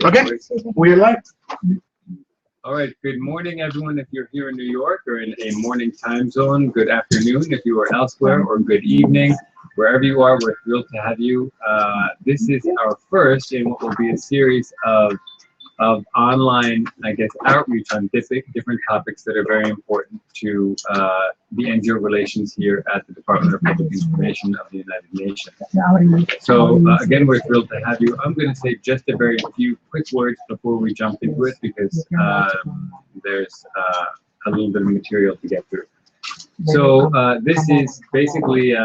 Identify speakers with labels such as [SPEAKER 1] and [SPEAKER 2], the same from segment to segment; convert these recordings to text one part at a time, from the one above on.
[SPEAKER 1] Okay, we're live.
[SPEAKER 2] All right, good morning, everyone. If you're here in New York or in a morning time zone, good afternoon. If you are elsewhere, or good evening, wherever you are, we're thrilled to have you. This is our first in what will be a series of online, I guess, outreach on different topics that are very important to the NGO relations here at the Department of Public Information of the United Nations. So again, we're thrilled to have you. I'm going to say just a very few quick words before we jump into it, because there's a little bit of material to get through. So this is basically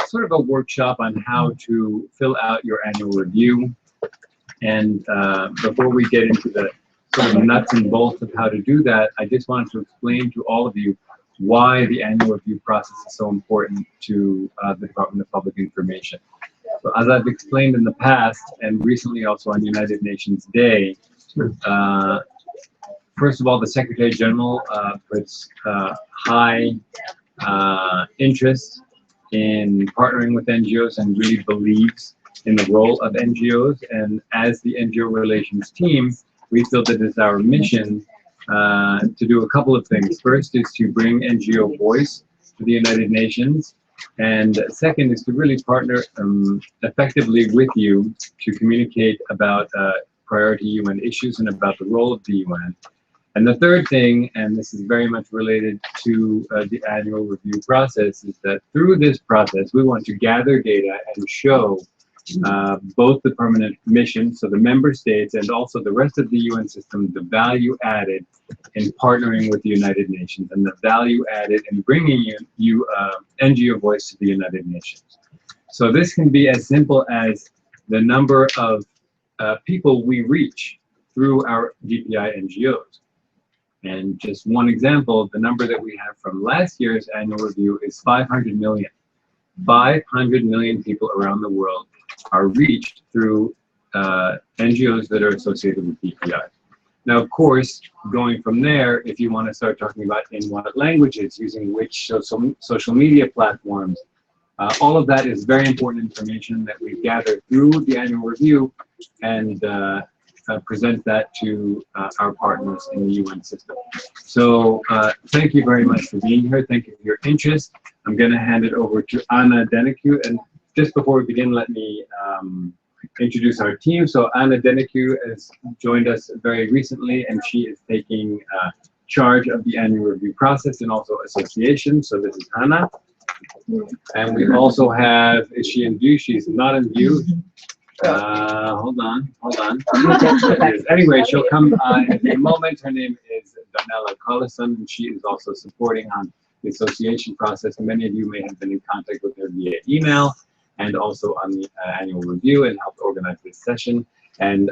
[SPEAKER 2] sort of a workshop on how to fill out your annual review. And before we get into the sort of nuts and bolts of how to do that, I just wanted to explain to all of you why the annual review process is so important to the Department of Public Information. So as I've explained in the past, and recently also on United Nations Day, first of all, the Secretary General puts high interest in partnering with NGOs and really believes in the role of NGOs, and as the NGO relations team, we feel that it's our mission to do a couple of things. First is to bring NGO voice to the United Nations, and second is to really partner effectively with you to communicate about priority UN issues and about the role of the UN. And the third thing, and this is very much related to the annual review process, is that through this process, we want to gather data and show both the permanent mission, so the member states, and also the rest of the UN system, the value added in partnering with the United Nations, and the value added in bringing you NGO voice to the United Nations. So this can be as simple as the number of people we reach through our DPI NGOs. And just one example, the number that we have from last year's annual review is 500 million. 500 million people around the world are reached through NGOs that are associated with DPI. Now, of course, going from there, if you want to start talking about in what languages, using which social media platforms, all of that is very important information that we gather through the annual review and present that to our partners in the UN system. So thank you very much for being here. Thank you for your interest. I'm going to hand it over to Anna Denecu. And just before we begin, let me introduce our team. So Anna Denecu has joined us very recently, and she is taking charge of the annual review process and also association. So this is Hannah. And we also have, is she in view? She's not in view. Hold on. Anyway, she'll come in a moment. Her name is Donella Collison, and she is also supporting on the association process. Many of you may have been in contact with her via email and also on the annual review, and helped organize this session. And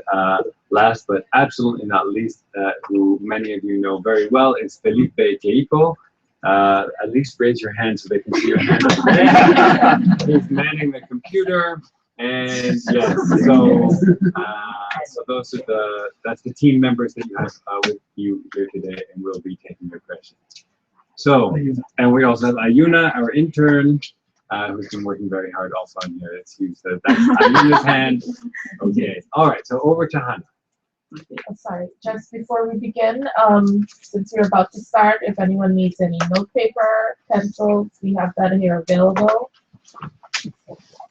[SPEAKER 2] last but absolutely not least, who many of you know very well, is Felipe Queipo. At least raise your hand so they can see your hand. He's manning the computer. And yes, so those are that's the team members that you have with you here today, and we'll be taking your questions. So, and we also have Ayuna, our intern, who's been working very hard also on here. Let's use that's Ayuna's hand. Okay, all right, so over to Hannah.
[SPEAKER 3] Okay, I'm sorry, just before we begin, since you're about to start, if anyone needs any note paper, pencils, we have that here available.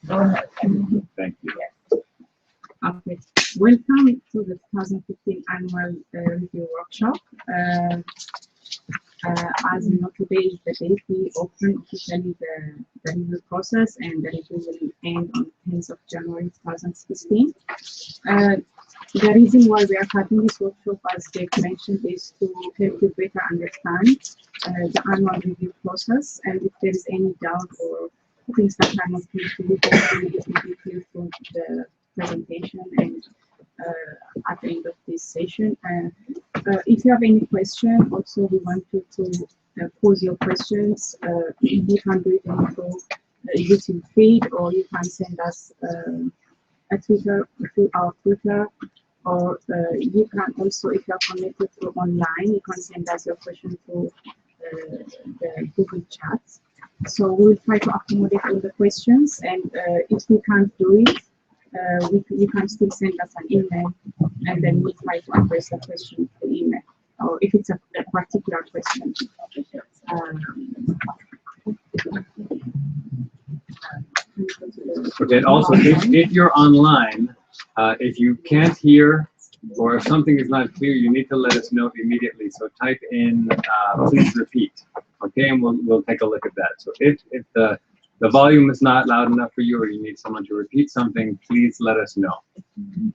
[SPEAKER 2] Thank you.
[SPEAKER 4] Okay. Welcome to the 2015 Annual Review Workshop. As you know, today is the day we open officially the review process, and the review will end on 10th of January 2016. The reason why we are having this workshop, as Jake mentioned, is to help you better understand the annual review process, and if there is any doubt or things that are not clear to you, it will be clear from the presentation and at the end of this session. If you have any question, also we want you to pose your questions. You can do it through YouTube feed, or you can send us a Twitter through our Twitter, or you can also, if you are connected to online, you can send us your question through the Google Chat. So we'll try to accommodate all the questions, and if we can't do it, you can still send us an email and then we try to address the question in the email, or if it's a particular question.
[SPEAKER 2] Okay, and also, if you're online, if you can't hear or if something is not clear, you need to let us know immediately. So type in, please repeat, okay, and we'll take a look at that. So if the volume is not loud enough for you or you need someone to repeat something, please let us know.
[SPEAKER 4] If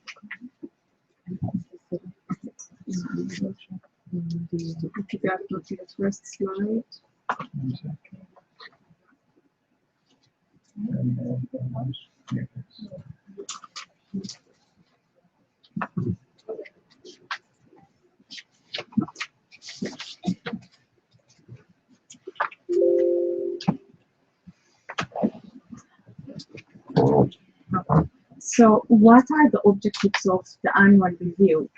[SPEAKER 4] you go to the first slide. So what are the objectives of the annual review?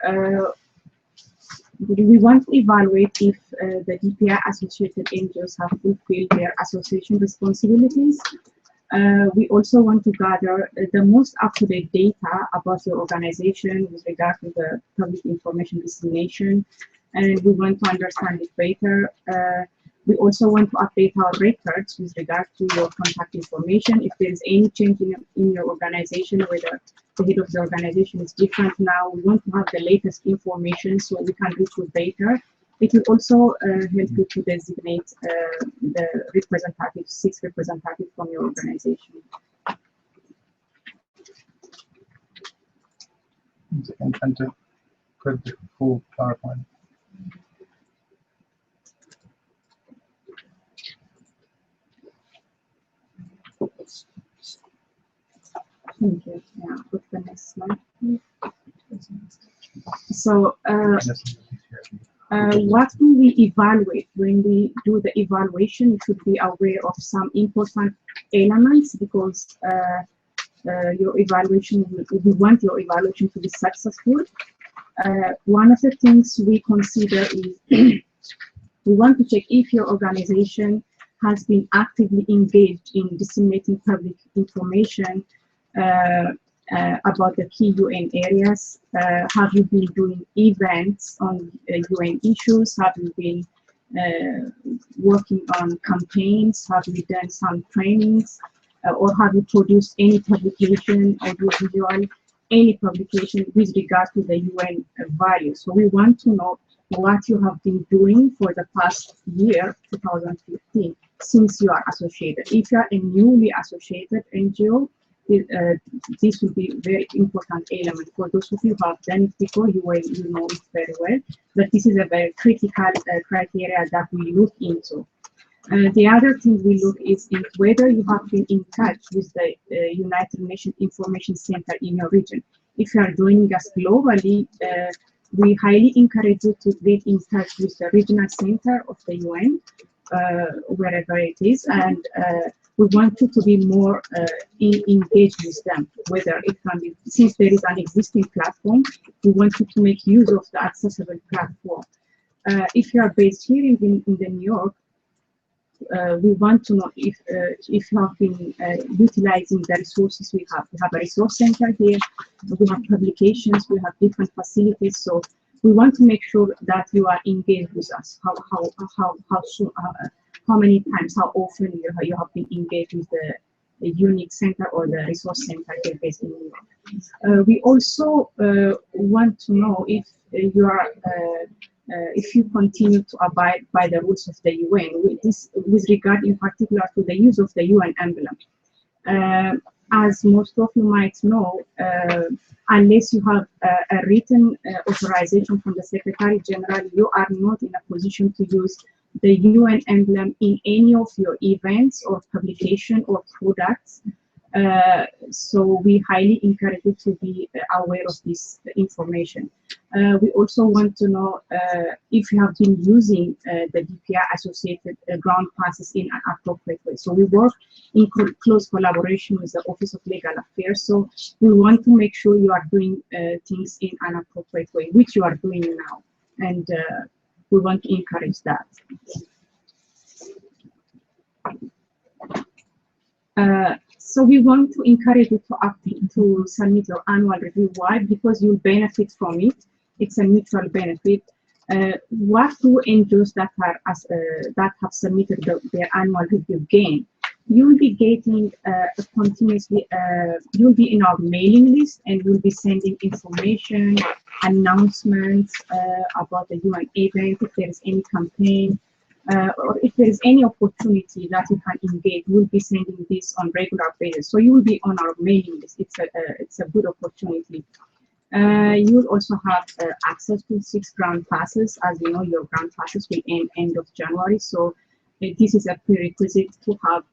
[SPEAKER 4] We want to evaluate if the DPI associated NGOs have fulfilled their association responsibilities. We also want to gather the most up-to-date data about your organization with regard to the public information dissemination, and we want to understand it better. We also want to update our records with regard to your contact information. If there is any change in your organization, whether the head of the organization is different now, we want to have the latest information so we can reach you better. It will also help you to designate the representatives, 6 representatives from your organization.
[SPEAKER 1] And to put the full PowerPoint.
[SPEAKER 4] Thank you. Yeah, put the next slide, please. So, what will we evaluate? When we do the evaluation, we should be aware of some important elements because your evaluation, we want your evaluation to be successful. One of the things we consider is we want to check if your organization has been actively engaged in disseminating public information about the key UN areas. Have you been doing events on UN issues? Have you been working on campaigns? Have you done some trainings? Or have you produced any publication, audiovisual, any publication with regard to the UN values? So we want to know what you have been doing for the past year, 2015, since you are associated. If you are a newly associated NGO, this will be a very important element. For those of you who have done it before, you know it very well. But this is a very critical criteria that we look into. The other thing we look is whether you have been in touch with the United Nations Information Center in your region. If you are joining us globally, we highly encourage you to get in touch with the regional center of the UN, wherever it is, and we want you to be more engaged with them, whether it can be, since there is an existing platform, we want you to make use of the accessible platform. If you are based here in the New York, we want to know if you have been utilizing the resources we have. We have a resource center here, we have publications, we have different facilities, so we want to make sure that you are engaged with us. How soon, how many times, how often you have been engaged with the unique center or the resource center here based in New York. We also want to know if you are if you continue to abide by the rules of the UN, with regard in particular to the use of the UN emblem. As most of you might know, unless you have a written authorization from the Secretary General, you are not in a position to use the UN emblem in any of your events or publication or products. So we highly encourage you to be aware of this information. We also want to know if you have been using the DPI associated ground passes in an appropriate way. So we work in close collaboration with the Office of Legal Affairs. So we want to make sure you are doing things in an appropriate way, which you are doing now. And we want to encourage that. So we want to encourage you to submit your annual review. Why? Because you'll benefit from it. It's a mutual benefit. What do NGOs that have submitted their annual review gain? You'll be getting continuously. You'll be in our mailing list, and we'll be sending information, announcements about the UN event. If there is any campaign, or if there is any opportunity that you can engage, we'll be sending this on regular basis. So you will be on our mailing list. It's a good opportunity. You'll also have access to 6 ground passes. As you know, your ground passes will end of January. So this is a prerequisite to have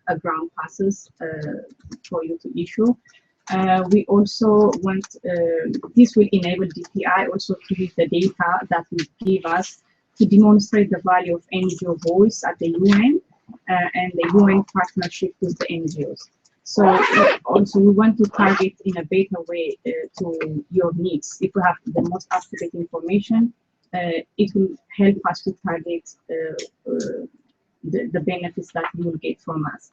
[SPEAKER 4] a ground passes for you to issue. We also want, this will enable DPI also to use the data that will give us to demonstrate the value of NGO voice at the UN and the UN partnership with the NGOs. So also we want to target in a better way to your needs. If we have the most up-to-date information, it will help us to target the benefits that you will get from us.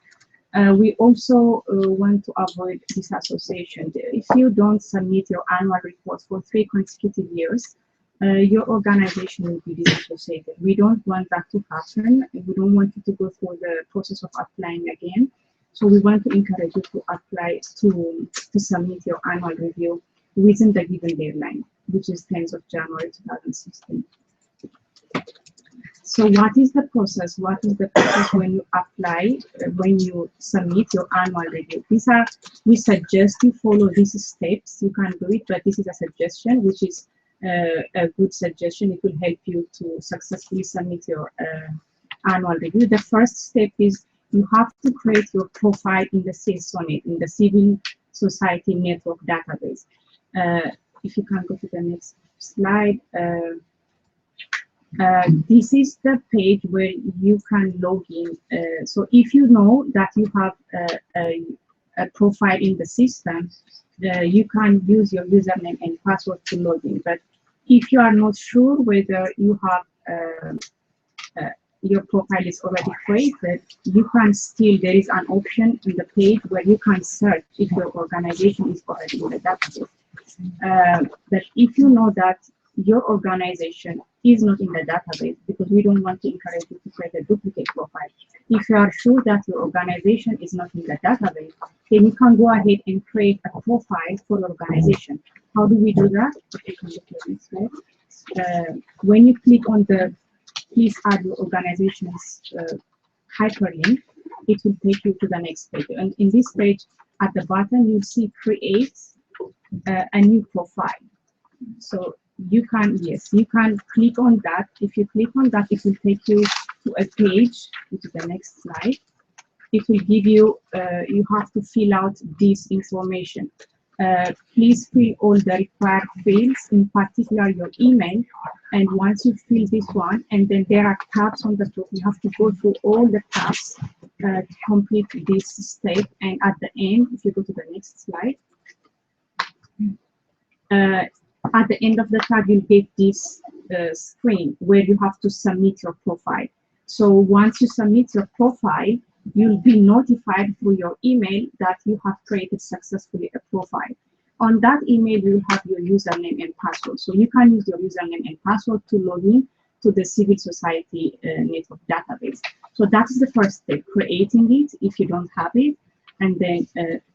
[SPEAKER 4] We also want to avoid disassociation. If you don't submit your annual report for 3 consecutive years, your organization will be disassociated. We don't want that to happen. We don't want you to go through the process of applying again. So we want to encourage you to apply to submit your annual review within the given deadline, which is 10th of January 2016. So what is the process? What is the process when you apply, when you submit your annual review? We suggest you follow these steps. You can do it, but this is a suggestion, which is a good suggestion. It will help you to successfully submit your annual review. The first step is you have to create your profile in the CSONet, in the Civil Society Network database. If you can go to the next slide. This is the page where you can log in. So if you know that you have a profile in the system, you can use your username and password to log in. But if you are not sure whether you have your profile is already created, you can still, there is an option in the page where you can search if your organization is already in the database. But if you know that your organization is not in the database, because we don't want to encourage you to create a duplicate profile. If you are sure that your organization is not in the database, then you can go ahead and create a profile for your organization. How do we do that? You can look at this slide. When you click on the please add your organization's hyperlink, it will take you to the next page. And in this page, at the bottom, you see create a new profile. So you can, yes, you can click on that. If you click on that, it will take you to a page, which is the next slide. It will give you, you have to fill out this information. Please fill all the required fields, in particular your email. And once you fill this one, and then there are tabs on the top, you have to go through all the tabs to complete this step. And at the end, if you go to the next slide, at the end of the tab, you'll get this screen where you have to submit your profile. So once you submit your profile, you'll be notified through your email that you have created successfully a profile. On that email, you'll have your username and password. So you can use your username and password to log in to the Civil Society Network database. So that is the first step, creating it if you don't have it, and then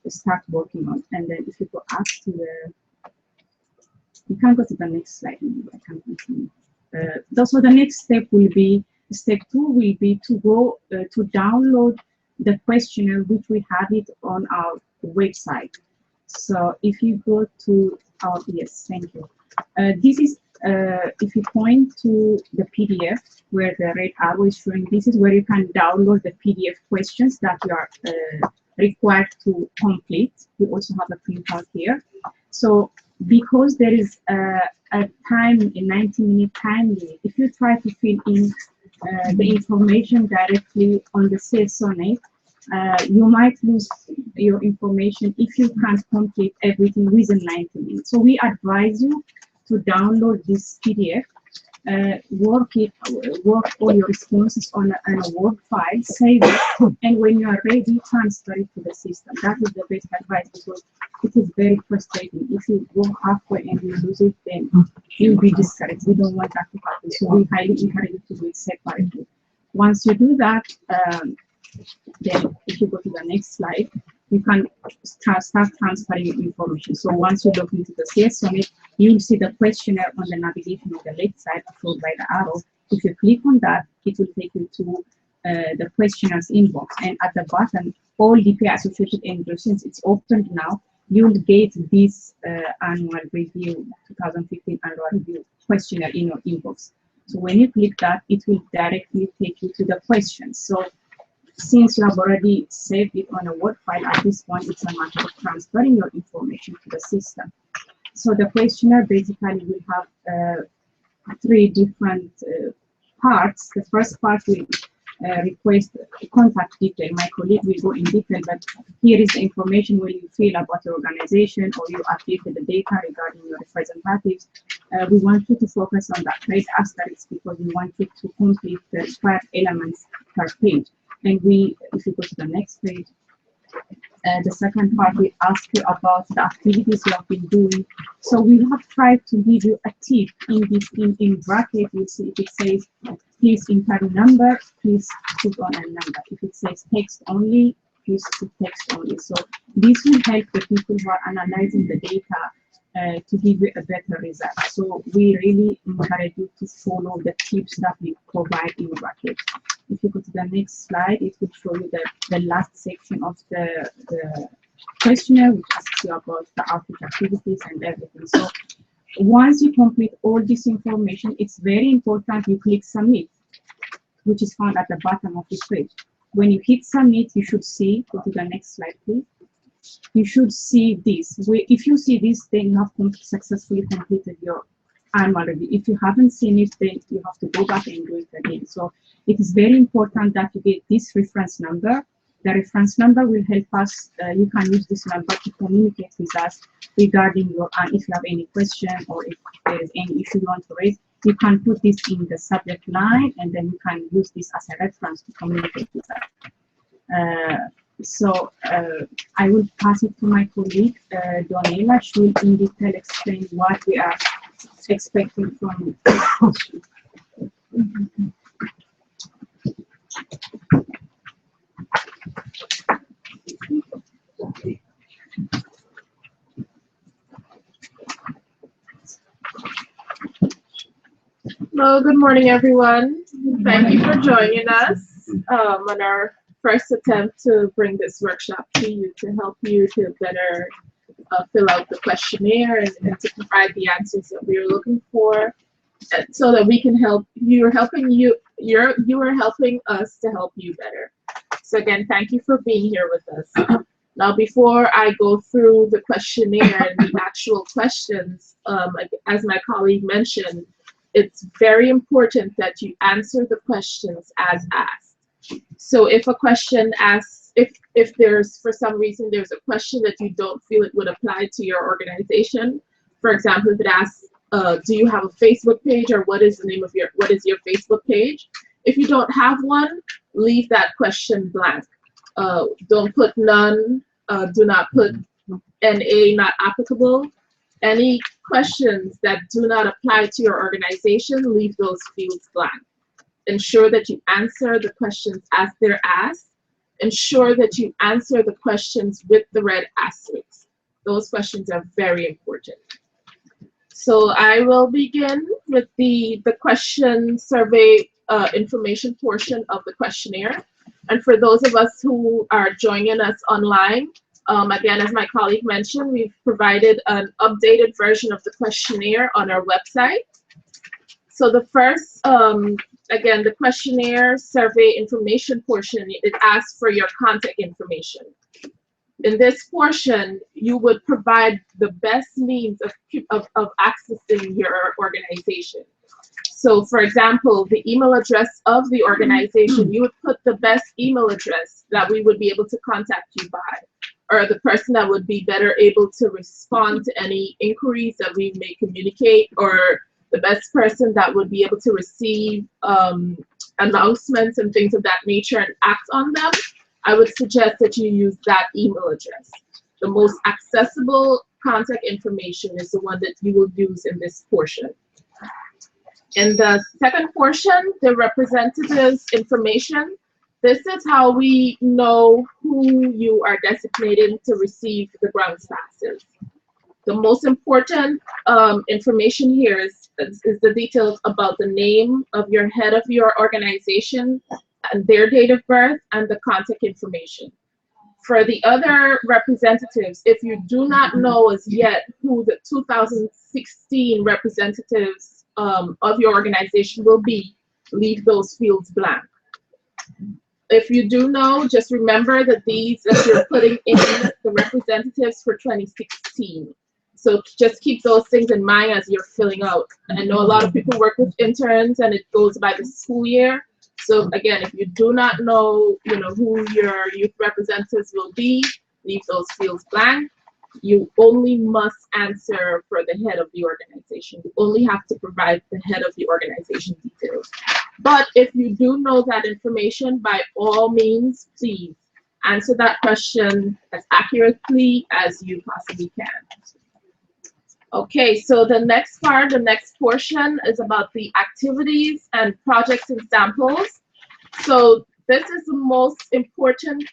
[SPEAKER 4] start working on it. And then if you go up to the, you can go to the next slide. I can continue. So the next step will be, step 2 will be to go to download the questionnaire, which we have it on our website. So if you go to our, yes, thank you. This is, if you point to the PDF where the red arrow is showing, this is where you can download the PDF questions that you are required to complete. We also have a printout here. So because there is a time, a 90-minute time limit, if you try to fill in the information directly on the CSONet, you might lose your information if you can't complete everything within 90 minutes. So we advise you to download this PDF work all your responses on a Word file, save it, and when you are ready, transfer it to the system. That is the best advice, because it is very frustrating. If you go halfway and you lose it, then you'll be discouraged. We don't want that to happen. So we highly encourage you to do it separately. Once you do that, then if you go to the next slide, you can start transferring information. So once you log into the CS Summit, you'll see the questionnaire on the navigation on the left side, followed by the arrow. If you click on that, it will take you to the questionnaires inbox. And at the bottom, all DPI associated NGOs, since it's opened now, you'll get this annual review, 2015 annual review questionnaire in your inbox. So when you click that, it will directly take you to the questions. So since you have already saved it on a Word file, at this point, it's a matter of transferring your information to the system. So the questionnaire basically will have 3 different parts. The first part will request contact detail. My colleague will go in detail, but here is the information where you feel about your organization, or you updated the data regarding your representatives. We want you to focus on that red asterisk, because we want you to complete the required elements per page. And if you go to the next page, the second part, we ask you about the activities you have been doing. So we have tried to give you a tip in this in bracket. You see if it says please enter a number, please put on a number. If it says text only, please put text only. So this will help the people who are analyzing the data to give you a better result. So we really encourage you to follow the tips that we provide in bracket. If you go to the next slide, it will show you the last section of the questionnaire, which asks you about the outreach activities and everything. So once you complete all this information, it's very important you click submit, which is found at the bottom of this page. When you hit submit, you should see, go to the next slide, please. You should see this. If you see this, then you have successfully completed your annual review. If you haven't seen it, then you have to go back and do it again. So it is very important that you get this reference number. The reference number will help us. You can use this number to communicate with us regarding your, if you have any question, or if there is any issue you want to raise, you can put this in the subject line, and then you can use this as a reference to communicate with us. I will pass it to my colleague, Donella. She will in detail explain what we are expecting from this question.
[SPEAKER 3] Well, good morning, everyone. Thank you for joining us on our first attempt to bring this workshop to you, to help you to better fill out the questionnaire and to provide the answers that we are looking for, so that we can help you. You are helping us to help you better. So again, thank you for being here with us. Now, before I go through the questionnaire and the actual questions, as my colleague mentioned, it's very important that you answer the questions as asked. So if a question asks, if there's, for some reason, there's a question that you don't feel it would apply to your organization, for example, if it asks, do you have a Facebook page, or what is your Facebook page? If you don't have one, leave that question blank. Don't put none, do not put NA, not applicable. Any questions that do not apply to your organization, leave those fields blank. Ensure that you answer the questions as they're asked. Ensure that you answer the questions with the red asterisks. Those questions are very important. So I will begin with the question survey information portion of the questionnaire. And for those of us who are joining us online, again, as my colleague mentioned, we've provided an updated version of the questionnaire on our website. So the first, again, the questionnaire survey information portion, it asks for your contact information. In this portion, you would provide the best means of accessing your organization. So for example, the email address of the organization, you would put the best email address that we would be able to contact you by, or the person that would be better able to respond to any inquiries that we may communicate, or the best person that would be able to receive announcements and things of that nature and act on them, I would suggest that you use that email address. The most accessible contact information is the one that you will use in this portion. In the second portion, the representative's information. This is how we know who you are designated to receive the grounds passes. The most important information here is the details about the name of your head of your organization and their date of birth and the contact information. For the other representatives, if you do not know as yet who the 2016 representatives of your organization will be, leave those fields blank. If you do know, just remember that these that you're putting in the representatives for 2016. So just keep those things in mind as you're filling out. And I know a lot of people work with interns and it goes by the school year. So again, if you do not know, who your youth representatives will be, leave those fields blank. You only must answer for the head of the organization. You only have to provide the head of the organization details. But if you do know that information, by all means, please answer that question as accurately as you possibly can. Okay, so the next part, the next portion is about the activities and projects and samples. So this is the most important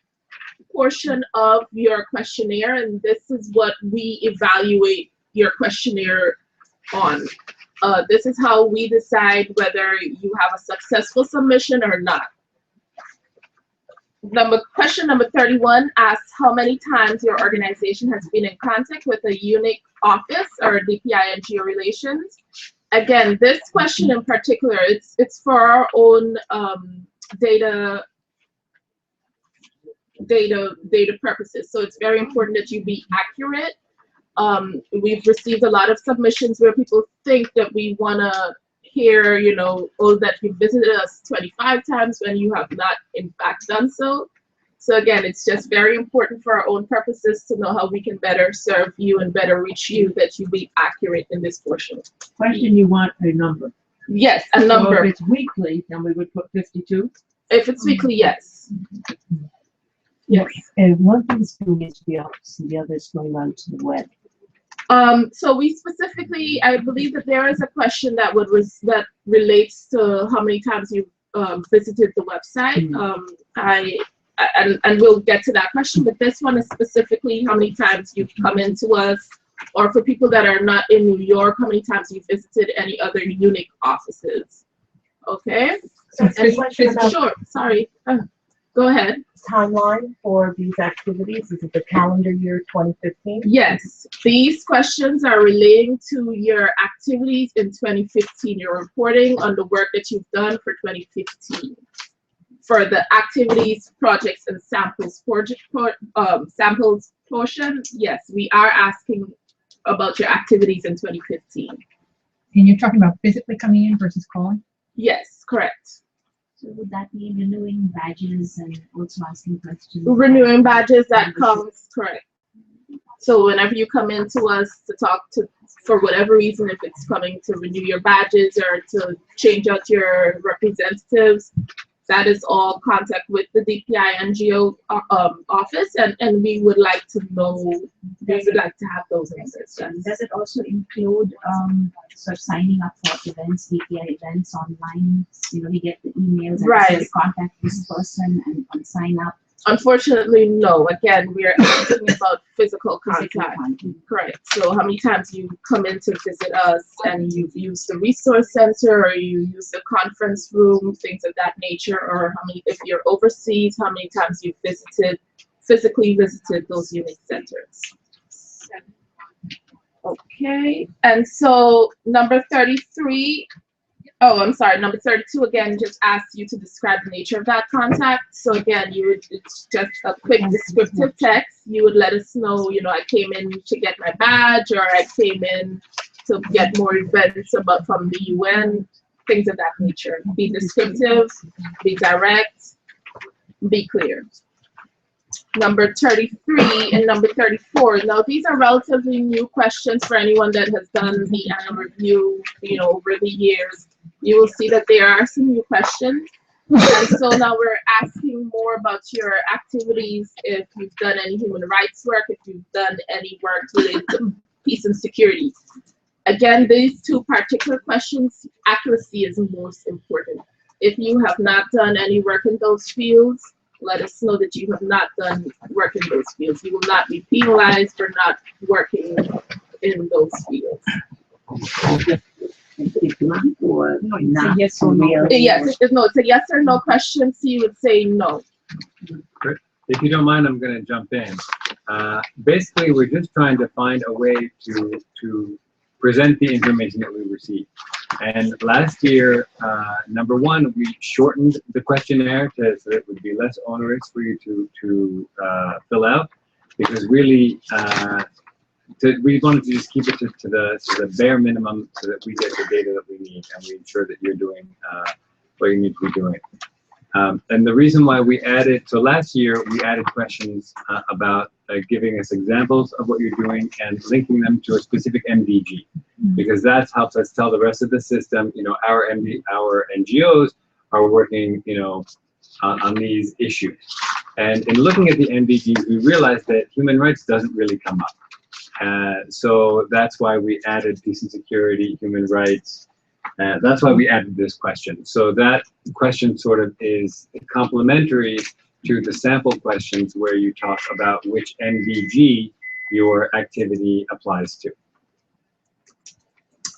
[SPEAKER 3] portion of your questionnaire, and this is what we evaluate your questionnaire on. This is how we decide whether you have a successful submission or not. Question number 31 asks how many times your organization has been in contact with a unique office or DPI NGO Relations. Again, this question in particular, it's for our own data purposes. So it's very important that you be accurate. We've received a lot of submissions where people think that we want to hear, oh, that you visited us 25 times when you have not in fact done so. So again, it's just very important for our own purposes to know how we can better serve you and better reach you, that you be accurate in this portion.
[SPEAKER 5] Question, you want a number?
[SPEAKER 3] Yes, a number.
[SPEAKER 5] So if it's weekly, then we would put 52?
[SPEAKER 3] If it's weekly, yes. Yes.
[SPEAKER 5] And one thing's going into the office and the other's going on to the web.
[SPEAKER 3] So we specifically, I believe that there is a question that relates to how many times you visited the website. And we'll get to that question, but this one is specifically how many times you've come into us, or for people that are not in New York, how many times you've visited any other unique offices. Okay? Sure, sorry. Go ahead.
[SPEAKER 6] Timeline for these activities? Is it the calendar year 2015?
[SPEAKER 3] Yes, these questions are relating to your activities in 2015. You're reporting on the work that you've done for 2015. For the activities, projects, and samples portion, yes, we are asking about your activities in 2015.
[SPEAKER 7] And you're talking about physically coming in versus calling?
[SPEAKER 3] Yes, correct.
[SPEAKER 4] So would that mean renewing badges and also asking questions?
[SPEAKER 3] Renewing badges, that comes, correct. So whenever you come in to us to talk to, for whatever reason, if it's coming to renew your badges or to change out your representatives, that is all contact with the DPI NGO office, and we would like to know, we would like to have those answers.
[SPEAKER 4] Does it also include sort of signing up for events, DPI events online? We get the emails and
[SPEAKER 3] Right.
[SPEAKER 4] say contact this person and sign up.
[SPEAKER 3] Unfortunately, no. Again, we are asking about physical contact. Correct. So how many times you come in to visit us and you've used the resource center or you use the conference room, things of that nature, or how many, if you're overseas, how many times you've physically visited those unit centers. Okay, and so number 33, oh, I'm sorry, number 32 again just asks you to describe the nature of that contact. So again, it's just a quick descriptive text. You would let us know, I came in to get my badge, or I came in to get more events from the UN, things of that nature. Be descriptive, be direct, be clear. number 33 and number 34. Now, these are relatively new questions for anyone that has done the annual review, over the years. You will see that there are some new questions. And so now we're asking more about your activities, if you've done any human rights work, if you've done any work related to peace and security. Again, these two particular questions, accuracy is most important. If you have not done any work in those fields, let us know that you have not done work in those fields. You will not be penalized for not working in those fields.
[SPEAKER 5] Or
[SPEAKER 4] not? Yes or no?
[SPEAKER 3] Yes, it's a yes or no question, so you would say no.
[SPEAKER 2] Good. If you don't mind, I'm going to jump in. Basically, we're just trying to find a way to present the information that we receive. And last year, number one, we shortened the questionnaire so that it would be less onerous for you to fill out, because really, we wanted to just keep it to the bare minimum so that we get the data that we need and we ensure that you're doing what you need to be doing. And the reason why we added, so last year we added questions about giving us examples of what you're doing and linking them to a specific MDG, because that helps us tell the rest of the system, our NGOs are working, on these issues. And in looking at the MDGs, we realized that human rights doesn't really come up. So that's why we added peace and security, human rights. That's why we added this question. So that question sort of is complementary to the sample questions where you talk about which MDG your activity applies to.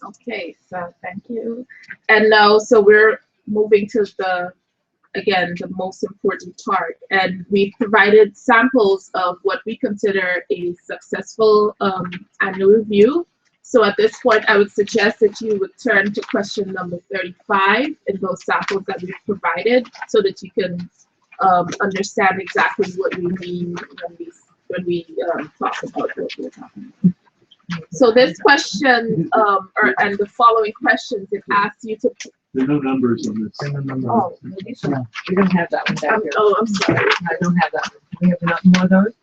[SPEAKER 3] Okay, so thank you. And now, so we're moving to the most important part. And we provided samples of what we consider a successful annual review. So at this point, I would suggest that you would turn to question number 35 in those samples that we've provided, so that you can understand exactly what we mean when we talk about what we're talking about. So this question, and the following questions, it asks you to.
[SPEAKER 1] There are no numbers on this.
[SPEAKER 3] Oh,
[SPEAKER 4] We don't have that one back here.
[SPEAKER 3] I'm sorry.
[SPEAKER 4] I don't have that one. We have enough more of those?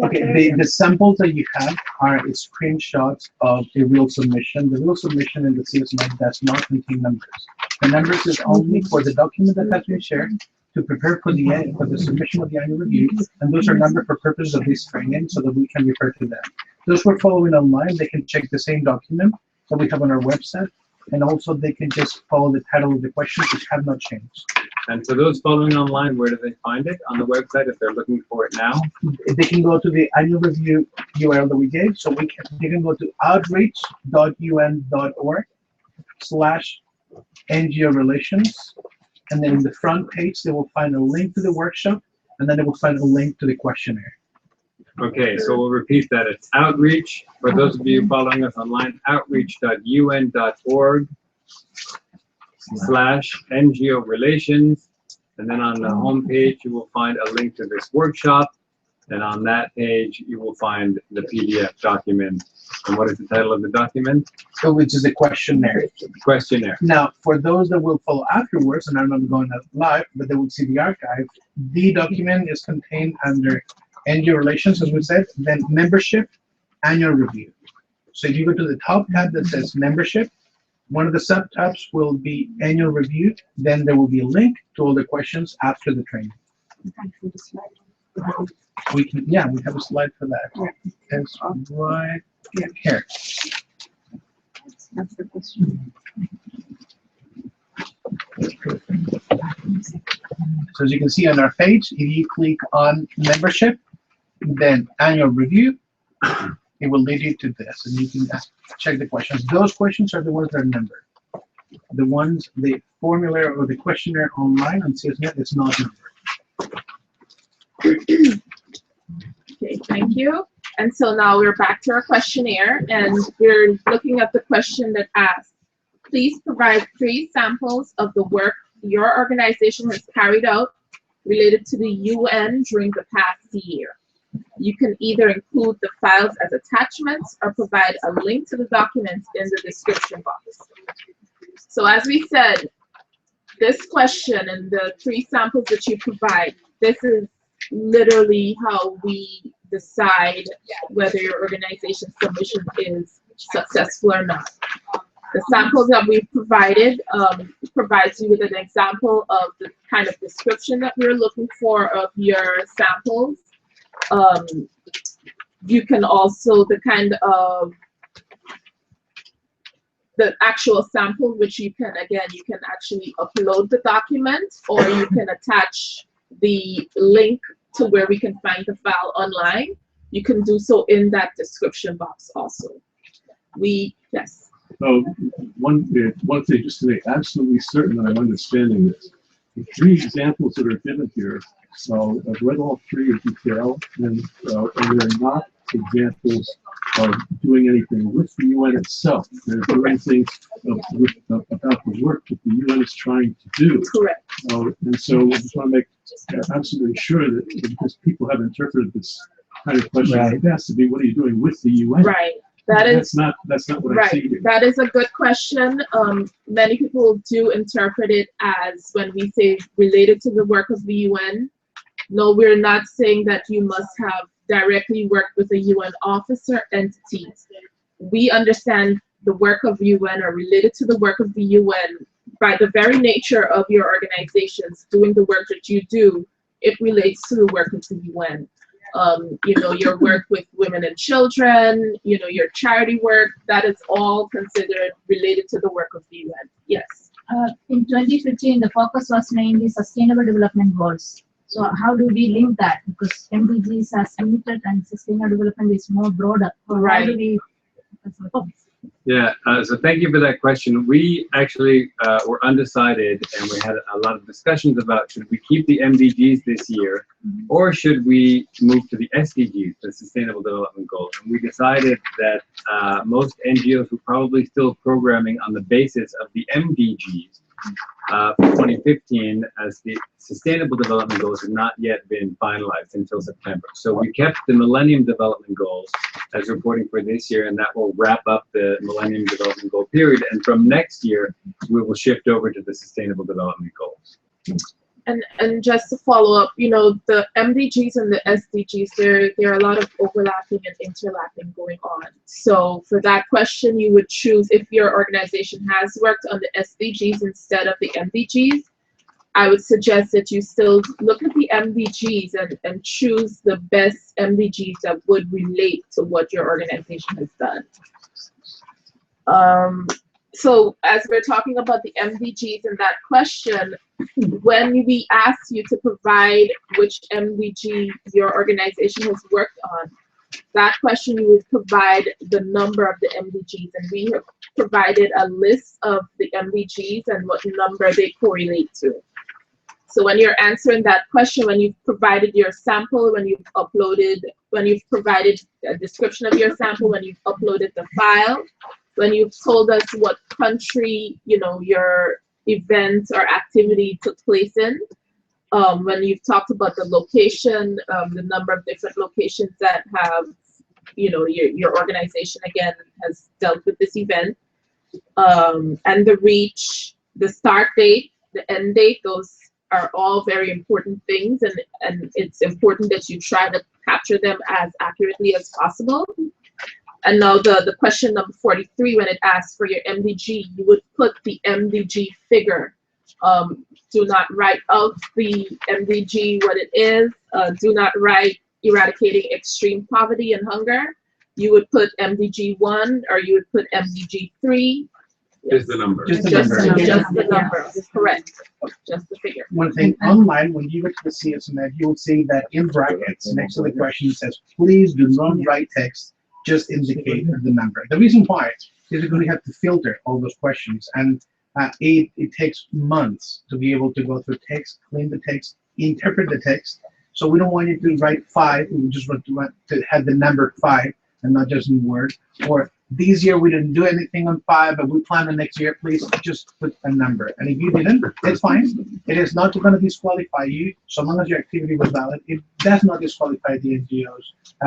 [SPEAKER 1] Okay, the samples that you have are screenshots of a real submission. The real submission in the CSMA does not contain numbers. The numbers is only for the document that has been shared to prepare for the submission of the annual review, and those are numbered for purposes of this training so that we can refer to them. Those who are following online, they can check the same document that we have on our website, and also they can just follow the title of the questions, which have not changed.
[SPEAKER 2] And for those following online, where do they find it on the website if they're looking for it now?
[SPEAKER 1] They can go to the annual review URL that we gave. So they can go to outreach.un.org/NGO Relations. And then in the front page, they will find a link to the workshop, and then they will find a link to the questionnaire.
[SPEAKER 2] Okay, so we'll repeat that. It's outreach, for those of you following us online, outreach.un.org/NGO Relations. And then on the home page, you will find a link to this workshop. And on that page, you will find the PDF document. And what is the title of the document?
[SPEAKER 1] So which is the questionnaire.
[SPEAKER 2] Questionnaire.
[SPEAKER 1] Now, for those that will follow afterwards, and I'm not going live, but they will see the archive, the document is contained under NGO Relations, as we said, then membership, annual review. So if you go to the top tab that says membership, one of the subtabs will be annual review, then there will be a link to all the questions after the training. We have a slide for that. It's right here.
[SPEAKER 4] That's the question.
[SPEAKER 1] So as you can see on our page, if you click on membership, then annual review, it will lead you to this, and you can check the questions. Those questions are the ones that are numbered. The ones, the formula or the questionnaire online on CSNet is not numbered.
[SPEAKER 3] Okay, thank you. And so now we're back to our questionnaire, and we're looking at the question that asks, please provide 3 samples of the work your organization has carried out related to the UN during the past year. You can either include the files as attachments or provide a link to the documents in the description box. So as we said, this question and the 3 samples that you provide, this is literally how we decide whether your organization's submission is successful or not. The samples that we've provided provides you with an example of the kind of description that we're looking for of your samples. You can also, the actual sample, which you can, again, you can actually upload the document, or you can attach the link to where we can find the file online. You can do so in that description box also. Yes.
[SPEAKER 8] So one thing just to make absolutely certain that I'm understanding this. The three examples that are given here, so I've read all three in detail, and they're not examples of doing anything with the UN itself. They're doing things about the work that the UN is trying to do.
[SPEAKER 3] Correct.
[SPEAKER 8] And so I just want to make absolutely sure that, because people have interpreted this kind of question,
[SPEAKER 1] Right.
[SPEAKER 8] it has to be, what are you doing with the UN?
[SPEAKER 3] Right. That's
[SPEAKER 8] not what I see
[SPEAKER 3] right.
[SPEAKER 8] here.
[SPEAKER 3] That is a good question. Many people do interpret it as, when we say related to the work of the UN. No, we're not saying that you must have directly worked with a UN officer entity. We understand the work of UN or related to the work of the UN by the very nature of your organizations doing the work that you do. It relates to the work of the UN. You know, your work with women and children, you know, your charity work, that is all considered related to the work of the UN. Yes.
[SPEAKER 9] In 2015, the focus was mainly sustainable development goals. So how do we link that? Because MDGs are limited and sustainable development is more broader. So
[SPEAKER 3] Right.
[SPEAKER 9] How do we?
[SPEAKER 2] Yeah, so thank you for that question. We actually were undecided, and we had a lot of discussions about, should we keep the MDGs this year, or should we move to the SDGs, the Sustainable Development Goals? And we decided that most NGOs were probably still programming on the basis of the MDGs for 2015, as the Sustainable Development Goals have not yet been finalized until September. So we kept the Millennium Development Goals as reporting for this year, and that will wrap up the Millennium Development Goal period. And from next year, we will shift over to the Sustainable Development Goals.
[SPEAKER 3] And just to follow up, you know, the MDGs and the SDGs, there are a lot of overlapping and interlapping going on. So for that question, you would choose, if your organization has worked on the SDGs instead of the MDGs, I would suggest that you still look at the MDGs and choose the best MDGs that would relate to what your organization has done. So as we're talking about the MDGs and that question, when we ask you to provide which MDG your organization has worked on, that question you would provide the number of the MDGs, and we have provided a list of the MDGs and what number they correlate to. So when you're answering that question, when you've provided your sample, when you've provided a description of your sample, when you've uploaded the file, when you've told us what country, you know, your event or activity took place in, when you've talked about the location, the number of different locations that have, you know, your organization again has dealt with this event, and the reach, the start date, the end date, those are all very important things, and it's important that you try to capture them as accurately as possible. And now the question number 43, when it asks for your MDG, you would put the MDG figure. Do not write out the MDG what it is. Do not write eradicating extreme poverty and hunger. You would put MDG 1, or you would put MDG 3.
[SPEAKER 2] Just the number.
[SPEAKER 1] Just the
[SPEAKER 3] Just
[SPEAKER 1] number.
[SPEAKER 3] the number. Correct. Just the figure.
[SPEAKER 1] One thing, online, when you go to the CSMF, you'll see that in brackets next to the question, it says, please do not write text, just indicate the number. The reason why is because we have to filter all those questions, and it takes months to be able to go through text, clean the text, interpret the text. So we don't want you to write 5, we just want to have the number 5 and not just in Word. Or this year we didn't do anything on 5, but we plan the next year, please just put a number. And if you didn't, it's fine. It is not going to disqualify you, so long as your activity was valid. It does not disqualify the NGOs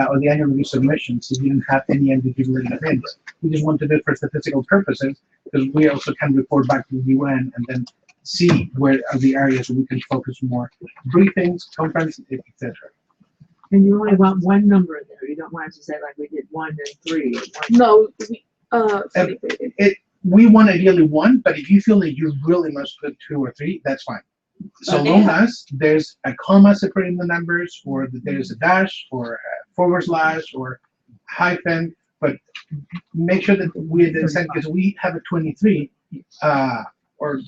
[SPEAKER 1] or the annual review submissions if you didn't have any MDG related events. We just want to do it for statistical purposes, because we also can report back to the UN and then see where are the areas where we can focus more. Briefings, conferences, etc.
[SPEAKER 5] And you only want one number there. You don't want us to say like we did 1 and 3. Or 1.
[SPEAKER 3] No,
[SPEAKER 1] We want ideally 1, but if you feel that you really must put 2 or 3, that's fine. So
[SPEAKER 5] Okay.
[SPEAKER 1] long as there's a comma separating the numbers, or that there's a dash, or a forward slash, or hyphen, but make sure that we, because we have a 23, or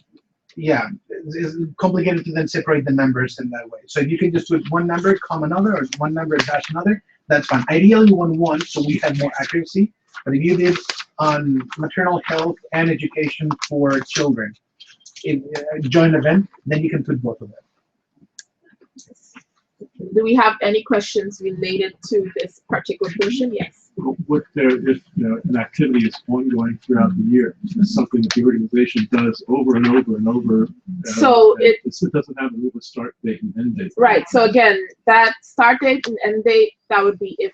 [SPEAKER 1] yeah, it's complicated to then separate the numbers in that way. So if you can just put one number, comma another, or one number dash another, that's fine. Ideally, you want 1, so we have more accuracy. But if you did on maternal health and education for children, joint event, then you can put both of them.
[SPEAKER 3] do we have any questions related to this particular portion? Yes.
[SPEAKER 8] What there, if an activity is ongoing throughout the year, it's something that the organization does over and over and over.
[SPEAKER 3] So
[SPEAKER 8] it doesn't have a real start date and end date.
[SPEAKER 3] Right. So again, that start date and end date, that would be if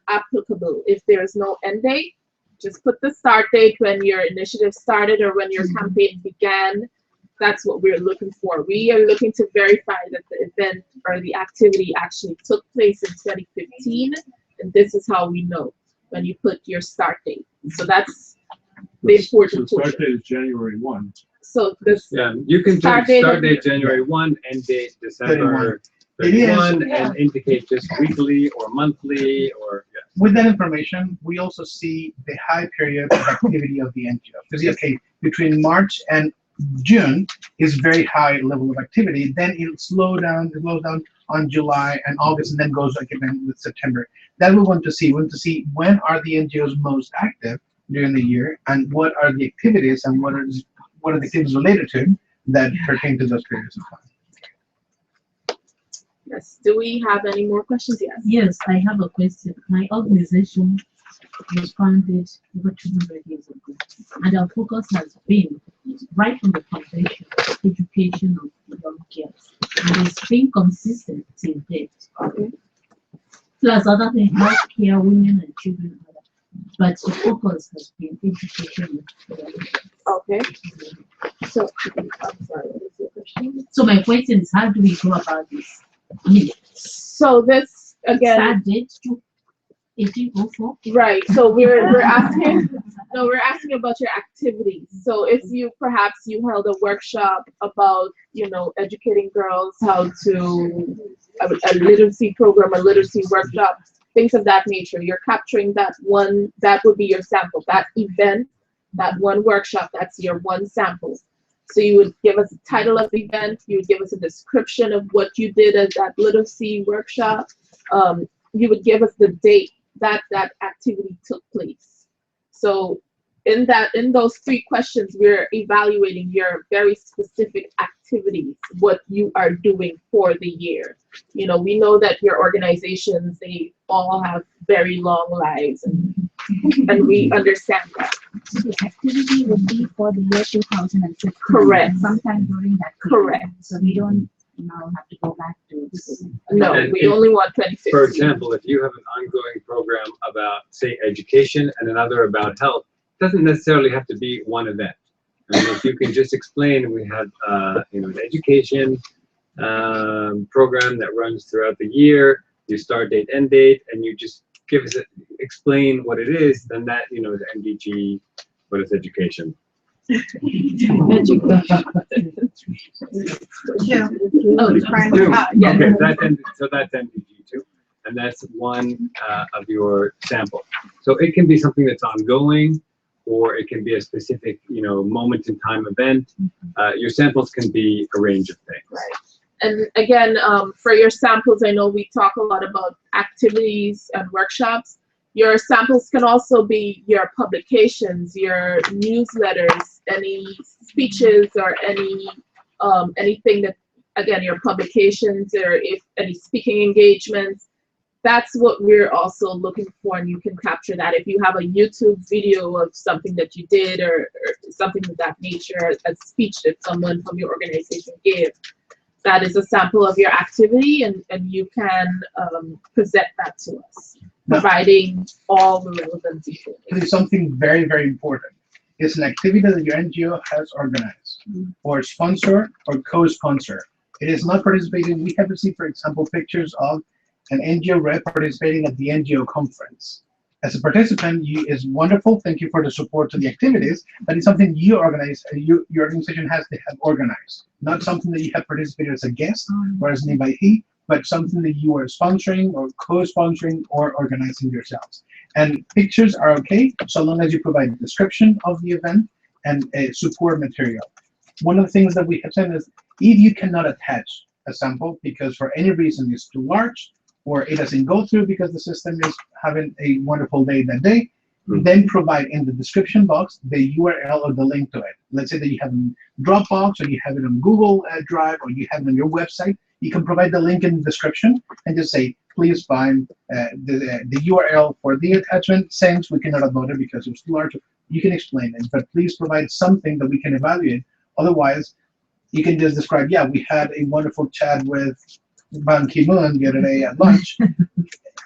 [SPEAKER 3] applicable. If there is no end date, just put the start date when your initiative started or when your campaign began. That's what we're looking for. We are looking to verify that the event or the activity actually took place in 2015, and this is how we know when you put your start date. So that's the important
[SPEAKER 8] So
[SPEAKER 3] portion.
[SPEAKER 8] start date is January 1.
[SPEAKER 3] So this
[SPEAKER 2] You can
[SPEAKER 3] Start
[SPEAKER 2] do
[SPEAKER 3] date
[SPEAKER 2] start
[SPEAKER 3] of-
[SPEAKER 2] date January 1, end date December
[SPEAKER 1] 31.
[SPEAKER 2] 31, and indicate just weekly or monthly or yes.
[SPEAKER 1] With that information, we also see the high period of activity of the NGO. Because okay, between March and June is very high level of activity. Then it slows down on July and August, and then goes again with September. That we want to see. We want to see when are the NGOs most active during the year, and what are the activities, and what are the activities related to that pertain to those periods of time.
[SPEAKER 3] yes. Do we have any more questions? Yes.
[SPEAKER 5] Yes, I have a question. My organization was founded over 200 years ago, and our focus has been right from the foundation, education of young girls, and it's been consistent till date.
[SPEAKER 3] Okay.
[SPEAKER 5] Plus other things, healthcare, women and children, but the focus has been education.
[SPEAKER 3] Okay. So I'm sorry. What is your question?
[SPEAKER 5] So my question is, how do we go about this? I mean,
[SPEAKER 3] So this again.
[SPEAKER 5] start date to 1804.
[SPEAKER 3] Right. So we're asking. No, we're asking about your activities. So if you perhaps you held a workshop about educating girls how to a literacy program, a literacy workshop, things of that nature. You're capturing that one. That would be your sample. That event, that one workshop. That's your one sample. So you would give us the title of the event. You would give us a description of what you did at that literacy workshop. You would give us the date that activity took place. So in those 3 questions, we're evaluating your very specific activities, what you are doing for the year. We know that your organizations, they all have very long lives, and we understand that.
[SPEAKER 9] So the activity would be for the year 2016.
[SPEAKER 3] Correct.
[SPEAKER 9] Sometime during that period.
[SPEAKER 3] Correct.
[SPEAKER 9] So we don't now have to go back to this.
[SPEAKER 3] No,
[SPEAKER 2] And
[SPEAKER 3] we
[SPEAKER 2] if-
[SPEAKER 3] only want 2015.
[SPEAKER 2] For example, if you have an ongoing program about, say, education and another about health, it doesn't necessarily have to be one event. I mean, if you can just explain, we have an education program that runs throughout the year, you start date, end date, and you just give us explain what it is, then that is MDG. What is education?
[SPEAKER 7] Yeah.
[SPEAKER 3] Oh,
[SPEAKER 2] Yeah. Okay, that's MDG 2, and that's one of your sample. So it can be something that's ongoing, or it can be a specific, moment in time event. Your samples can be a range of things.
[SPEAKER 3] Right. And again, for your samples, I know we talk a lot about activities and workshops. Your samples can also be your publications, your newsletters, any speeches, or anything that, again, your publications, or if any speaking engagements. That's what we're also looking for, and you can capture that. If you have a YouTube video of something that you did, or something of that nature, a speech that someone from your organization gave, that is a sample of your activity, and you can present that to us, providing all the relevant details.
[SPEAKER 1] It is something very, very important. It's an activity that your NGO has organized. or sponsor or co-sponsor. It is not participating. We have received, for example, pictures of an NGO rep participating at the NGO conference. As a participant, is wonderful. Thank you for the support to the activities. That is something you organize, your organization has to have organized, not something that you have participated as a guest or as an invitee, but something that you are sponsoring or co-sponsoring or organizing yourselves. And pictures are okay, so long as you provide a description of the event and support material. One of the things that we have said is, if you cannot attach a sample because for any reason it's too large, or it doesn't go through because the system is having a wonderful day that day, then provide in the description box the URL or the link to it. Let's say that you have it in Dropbox, or you have it on Google Drive, or you have it on your website. You can provide the link in the description and just say, please find the URL for the attachment. Since we cannot upload it because it's too large, you can explain it, but please provide something that we can evaluate. Otherwise, you can just describe, yeah, we had a wonderful chat with Ban Ki-moon the other day at lunch,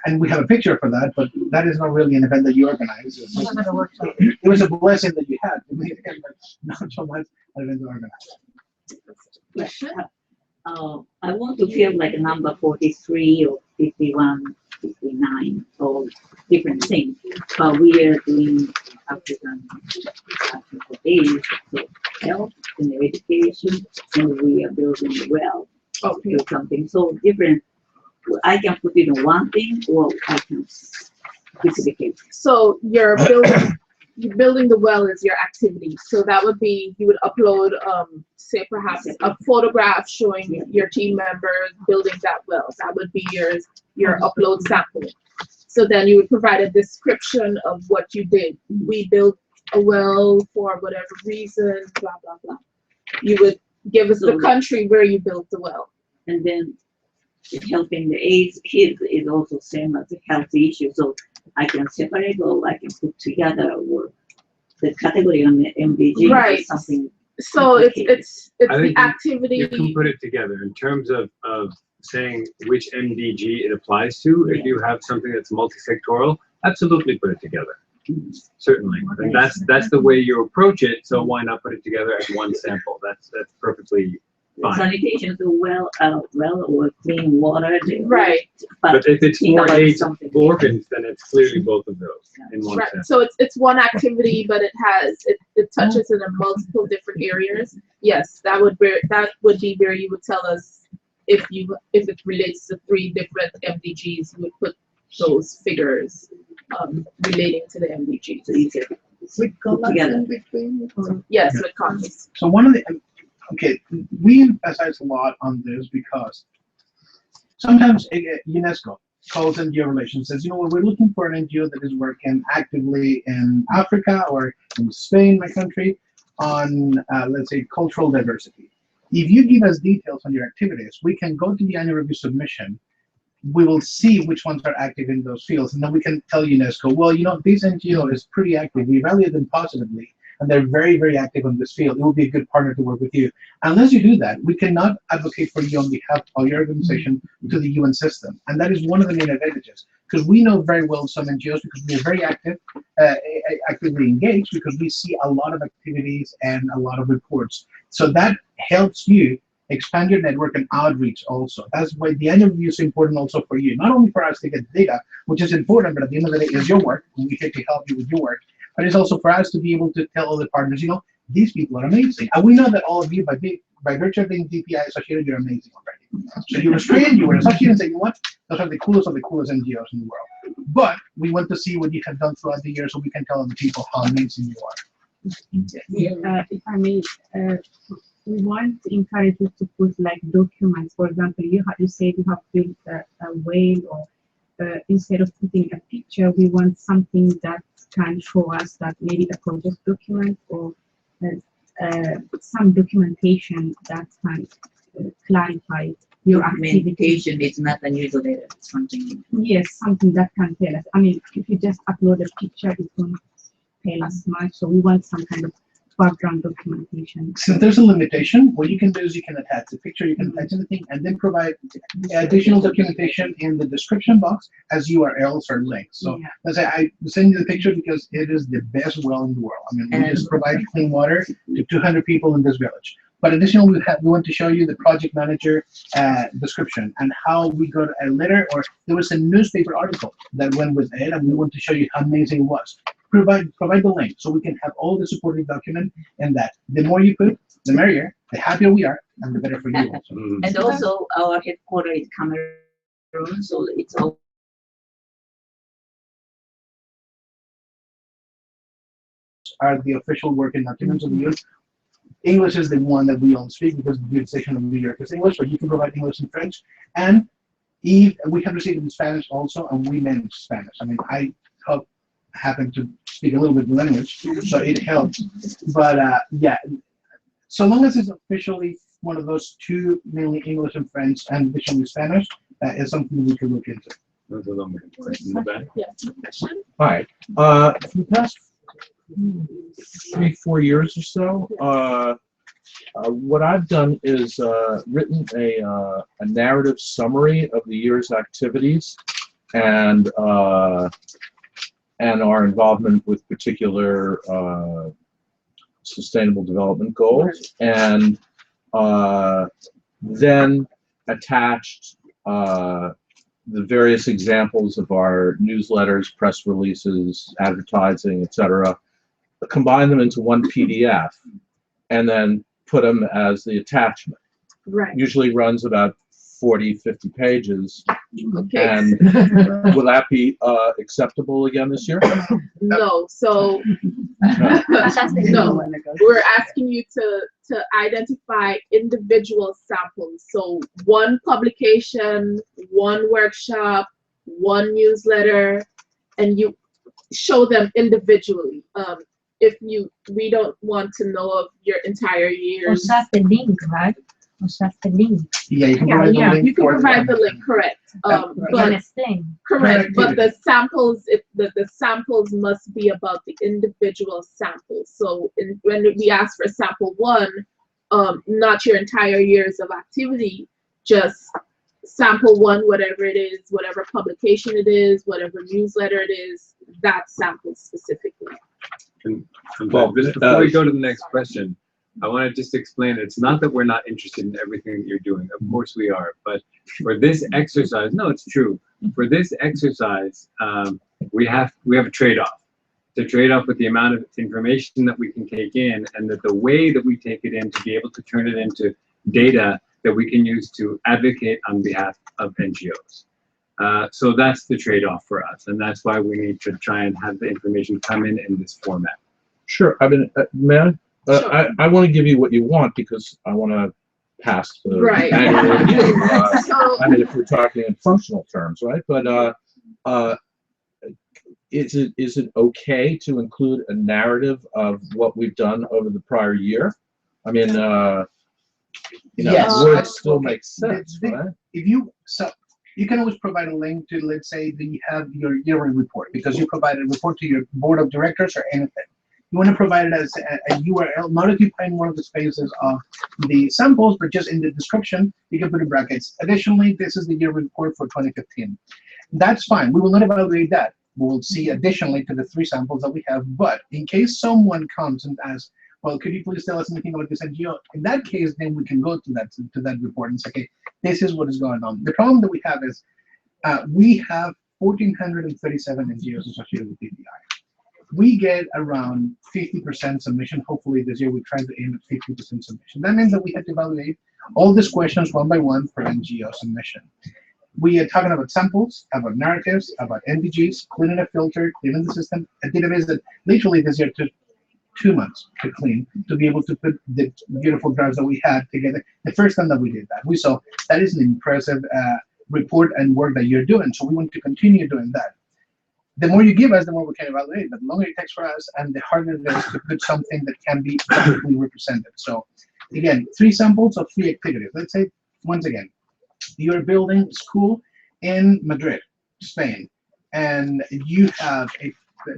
[SPEAKER 1] and we have a picture for that, but that is not really an event that you organize. It was a blessing that you had. Not so much an event to organize.
[SPEAKER 10] I want to feel like a number 43 or 51, 59, or different things. But we are doing African days, so health and education, and we are building well. Okay. Something so different. I can put it in one thing, or I can specificate.
[SPEAKER 3] So you're building the well is your activity. So that would be, you would upload, say perhaps a photograph showing your team members building that well. That would be your upload sample. So then you would provide a description of what you did. We built a well for whatever reason, blah, blah, blah. You would give us the country where you built the well.
[SPEAKER 10] And then helping the AIDS kids is also same as a health issue. So I can separate, or I can put together, or the category on the MDG
[SPEAKER 3] right.
[SPEAKER 10] Is something.
[SPEAKER 3] So it's the activity.
[SPEAKER 2] You can put it together in terms of saying which MDG it applies to. If you have something that's multi-sectoral, absolutely put it together. Certainly, and that's the way you approach it. So why not put it together as one sample? That's perfectly fine.
[SPEAKER 10] Sanitation is well or clean water.
[SPEAKER 3] Right.
[SPEAKER 2] But if it's for AIDS orphans, then it's clearly both of those in one
[SPEAKER 3] right.
[SPEAKER 2] sample.
[SPEAKER 3] So it's one activity, but it touches in multiple different areas. Yes, that would be where you would tell us if it relates to 3 different MDGs, you would put those figures relating to the MDGs. So you can
[SPEAKER 1] with
[SPEAKER 3] together. Yes, with comments.
[SPEAKER 1] So one of the we emphasize a lot on this because sometimes UNESCO calls NGO Relations, says, we're looking for an NGO that is working actively in Africa or in Spain, my country, on let's say cultural diversity. If you give us details on your activities, we can go to the annual review submission. We will see which ones are active in those fields, and then we can tell UNESCO, well, this NGO is pretty active. We evaluate them positively, and they're very, very active on this field. It will be a good partner to work with you. Unless you do that, we cannot advocate for you on behalf of your organization to the UN system. And that is one of the main advantages, because we know very well some NGOs, because we are very active, actively engaged, because we see a lot of activities and a lot of reports. So that helps you expand your network and outreach also. That's why the annual review is important also for you. Not only for us to get data, which is important, but at the end of the day, it's your work, and we're here to help you with your work. But it's also for us to be able to tell other partners, these people are amazing. And we know that all of you, by virtue of being DPI associated, you're amazing already. So you were trained, you were associated, and say, those are the coolest of the coolest NGOs in the world. But we want to see what you have done throughout the year so we can tell other people how amazing you are.
[SPEAKER 4] If I may, we want to encourage you to put like documents. For example, you said you have built a whale, or instead of putting a picture, we want something that can show us that maybe a project document or some documentation that can clarify your activity.
[SPEAKER 10] Documentation is not a newsletter. Something.
[SPEAKER 4] Yes, something that can tell us. I mean, if you just upload a picture, it won't tell us much. So we want some kind of background documentation.
[SPEAKER 1] Since there's a limitation, what you can do is you can attach a picture, you can attach anything, and then provide additional documentation in the description box as URLs or links. So
[SPEAKER 4] Yeah.
[SPEAKER 1] let's say I send you the picture because it is the best well in the world. I mean, we just provide clean water to 200 people in this village. But additionally, we want to show you the project manager description and how we got a letter, or there was a newspaper article that went with it, and we want to show you how amazing it was. Provide the link so we can have all the supporting document, and that the more you put, the merrier, the happier we are, and the better for you also.
[SPEAKER 10] And also, our headquarters is Cameroon, so it's all
[SPEAKER 1] Are the official working documents of the youth. English is the one that we all speak because the jurisdiction of New York is English, but you can provide English and French. And we have received in Spanish also, and we manage Spanish. I mean, I happen to speak a little bit of language, so it helps. But yeah, so long as it's officially one of those two, mainly English and French, and additionally Spanish, that is something we could look into.
[SPEAKER 2] Those are the questions in the back.
[SPEAKER 3] Yeah.
[SPEAKER 11] Hi. For the past 3-4 years or so, what I've done is written a narrative summary of the year's activities and our involvement with particular sustainable development goals, and then attached the various examples of our newsletters, press releases, advertising, etc., combine them into one PDF, and then put them as the attachment.
[SPEAKER 3] Right.
[SPEAKER 11] Usually runs about 40-50 pages.
[SPEAKER 3] Okay.
[SPEAKER 11] And will that be acceptable again this year?
[SPEAKER 3] No. So no. We're asking you to identify individual samples. So one publication, one workshop, one newsletter, and you show them individually. We don't want to know of your entire year.
[SPEAKER 9] Or just the link, right? Or just the link.
[SPEAKER 1] Yeah, you can provide the link.
[SPEAKER 3] You can provide the link, correct. But
[SPEAKER 9] Explain.
[SPEAKER 3] correct, but the samples, the samples must be about the individual samples. So when we ask for sample one, not your entire years of activity, just sample one, whatever it is, whatever publication it is, whatever newsletter it is, that sample specifically.
[SPEAKER 2] Well, before we go to the next question, I want to just explain, it's not that we're not interested in everything that you're doing. Of course we are. But for this exercise, no, it's true. For this exercise, we have a trade-off. The trade-off with the amount of information that we can take in, and that the way that we take it in to be able to turn it into data that we can use to advocate on behalf of NGOs. So that's the trade-off for us, and that's why we need to try and have the information come in this format.
[SPEAKER 11] Sure. I mean, man,
[SPEAKER 3] Sure.
[SPEAKER 11] I want to give you what you want because I want to pass the
[SPEAKER 3] Right.
[SPEAKER 11] annual review.
[SPEAKER 3] So,
[SPEAKER 11] I mean, if we're talking in functional terms, right? But is it okay to include a narrative of what we've done over the prior year? I mean,
[SPEAKER 1] Yes.
[SPEAKER 11] words still make sense, right?
[SPEAKER 1] You can always provide a link to, let's say, that you have your yearly report, because you provide a report to your board of directors or anything. You want to provide it as a URL, not occupying one of the spaces of the samples, but just in the description, you can put in brackets. Additionally, this is the year report for 2015. That's fine. We will not evaluate that. We will see additionally to the 3 samples that we have. But in case someone comes and asks, well, could you please tell us anything about this NGO? In that case, then we can go to that report and say, okay, this is what is going on. The problem that we have is we have 1,437 NGOs associated with PPI. We get around 50% submission. Hopefully this year we try to aim at 50% submission. That means that we have to evaluate all these questions one by one for NGO submission. We are talking about samples, about narratives, about MDGs, cleaning a filter, cleaning the system, a database that literally this year took 2 months to clean, to be able to put the beautiful drafts that we had together. The first time that we did that, we saw that is an impressive report and work that you're doing. So we want to continue doing that. The more you give us, the more we can evaluate, but the longer it takes for us, and the harder it is to put something that can be graphically represented. So again, 3 samples of 3 activities. Let's say, once again, you're building a school in Madrid, Spain, and you have a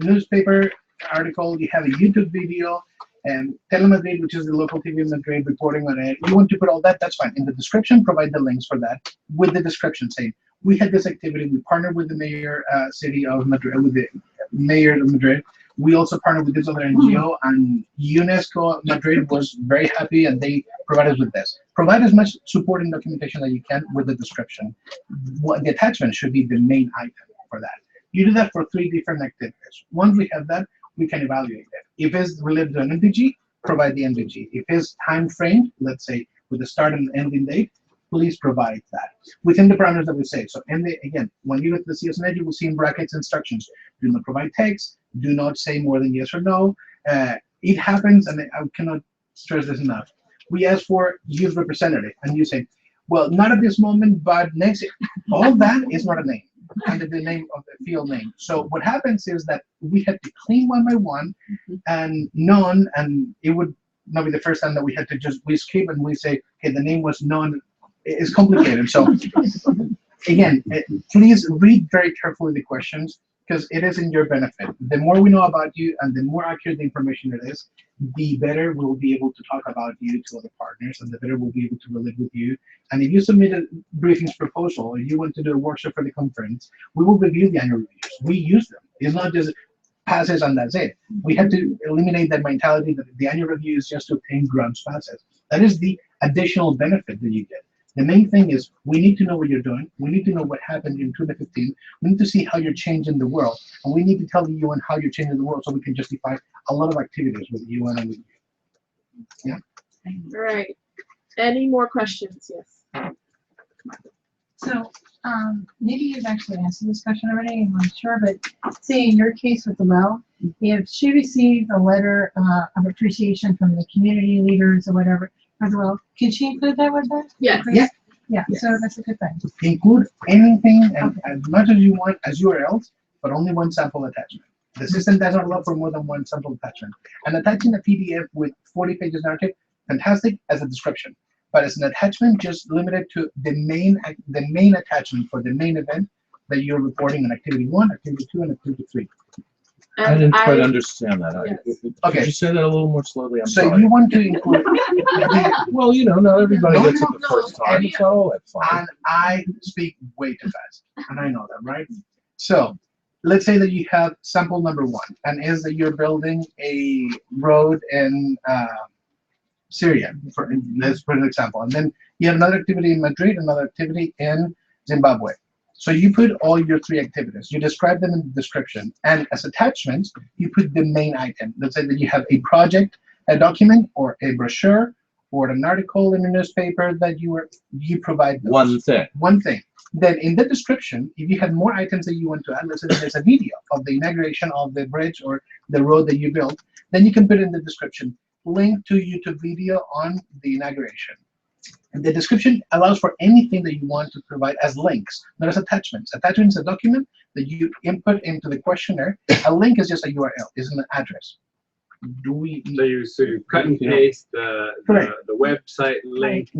[SPEAKER 1] newspaper article, you have a YouTube video, Telemadrid, which is the local TV in Madrid, reporting on it. You want to put all that, that's fine. In the description, provide the links for that with the description saying, we had this activity, we partnered with the mayor city of Madrid, with the mayor of Madrid. We also partnered with this other NGO, and UNESCO Madrid was very happy, and they provided us with this. Provide as much supporting documentation that you can with the description. What the attachment should be the main item for that. You do that for 3 different activities. Once we have that, we can evaluate it. If it's related to an MDG, provide the MDG. If it's time framed, let's say with the start and ending date, please provide that within the parameters that we say. So, and again, when you go to the CSNA, you will see in brackets instructions. Do not provide text. Do not say more than yes or no. It happens, and I cannot stress this enough. We ask for youth representative, and you say, well, not at this moment, but next year. All that is not a name under the name of the field name. So what happens is that we had to clean one by one and none, and it would not be the first time that we had to just, we skip and we say, okay, the name was none. It's complicated. So again, please read very carefully the questions, because it is in your benefit. The more we know about you and the more accurate the information it is, the better we'll be able to talk about you to other partners, and the better we'll be able to relate with you. And if you submit a briefings proposal, or you want to do a workshop for the conference, we will review the annual reviews. We use them. It's not just passes and that's it. We have to eliminate that mentality that the annual review is just to obtain grants passes. That is the additional benefit that you get. The main thing is we need to know what you're doing. We need to know what happened in 2015. We need to see how you're changing the world. And we need to tell the UN how you're changing the world so we can justify a lot of activities with the UN and with you. Yeah.
[SPEAKER 3] All right. Any more questions? Yes.
[SPEAKER 7] So, maybe you've actually answered this question already, I'm not sure, but say in your case with the well, if she received a letter of appreciation from the community leaders or whatever for the well, can she include that with that?
[SPEAKER 3] Yes.
[SPEAKER 1] Yeah.
[SPEAKER 7] Yeah, so that's a good thing.
[SPEAKER 1] Include anything and as much as you want as URLs, but only one sample attachment. The system does not allow for more than one sample attachment. And attaching a PDF with 40 pages narrative, fantastic as a description. But as an attachment, just limited to the main attachment for the main event that you're reporting on activity 1, activity 2, and activity 3.
[SPEAKER 11] I didn't quite understand that.
[SPEAKER 3] Yes.
[SPEAKER 1] Okay.
[SPEAKER 11] Could you say that a little more slowly? I'm
[SPEAKER 1] So
[SPEAKER 11] sorry.
[SPEAKER 1] you want to include
[SPEAKER 11] Well, you know, not everybody gets it the
[SPEAKER 3] No,
[SPEAKER 11] first time. It's not all that fun.
[SPEAKER 1] and I speak way too fast, and I know that, right? So let's say that you have sample number 1, and is that you're building a road in Syria, let's put an example, and then you have another activity in Madrid, another activity in Zimbabwe. So you put all your 3 activities, you describe them in the description, and as attachments, you put the main item. Let's say that you have a project, a document, or a brochure, or an article in a newspaper that you provide those.
[SPEAKER 11] One thing.
[SPEAKER 1] One thing. Then in the description, if you have more items that you want to add, let's say there's a video of the inauguration of the bridge or the road that you built, then you can put in the description, link to YouTube video on the inauguration. And the description allows for anything that you want to provide as links, not as attachments. Attachment is a document that you input into the questionnaire. A link is just a URL, is an address.
[SPEAKER 2] So you cut and paste the website link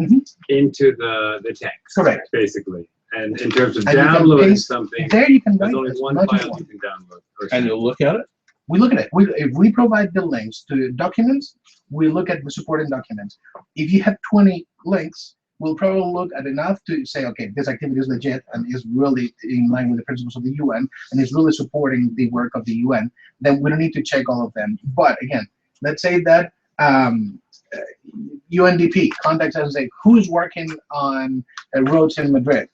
[SPEAKER 2] into the text.
[SPEAKER 1] Correct.
[SPEAKER 2] Basically. And in terms of
[SPEAKER 1] And you can
[SPEAKER 2] downloading
[SPEAKER 1] paste-
[SPEAKER 2] something,
[SPEAKER 1] There you can
[SPEAKER 2] there's
[SPEAKER 1] write
[SPEAKER 2] only
[SPEAKER 1] as
[SPEAKER 2] one
[SPEAKER 1] much as
[SPEAKER 2] file
[SPEAKER 1] you want.
[SPEAKER 2] you can download.
[SPEAKER 11] And you'll look at it?
[SPEAKER 1] We look at it. If we provide the links to documents, we look at the supporting documents. If you have 20 links, we'll probably look at enough to say, okay, this activity is legit and is really in line with the principles of the UN and is really supporting the work of the UN. Then we don't need to check all of them. But again, let's say that UNDP contacts us and say, who's working on roads in Madrid?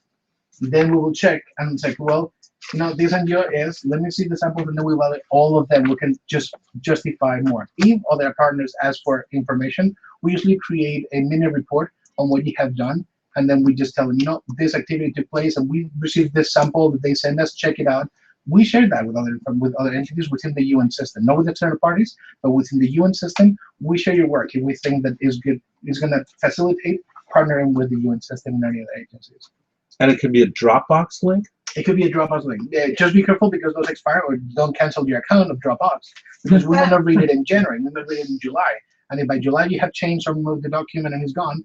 [SPEAKER 1] Then we will check and it's like, well, you know, this NGO is, let me see the samples and then we evaluate all of them. We can just justify more. If other partners ask for information, we usually create a mini report on what you have done. And then we just tell them, you know, this activity took place and we received this sample that they send us, check it out. We share that with other entities within the UN system, not with external parties, but within the UN system, we share your work if we think that is good, is going to facilitate partnering with the UN system and any other agencies.
[SPEAKER 11] And it can be a Dropbox link?
[SPEAKER 1] It could be a Dropbox link. Just be careful because those expire, or don't cancel your account of Dropbox, because we will not read it in January, we will not read it in July. And if by July you have changed or moved the document and it's gone,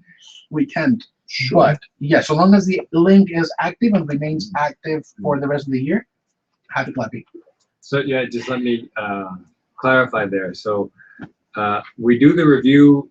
[SPEAKER 1] we can't. Sure. But yeah, so long as the link is active and remains active for the rest of the year, happy clappy.
[SPEAKER 2] So yeah, just let me clarify there. So We do the review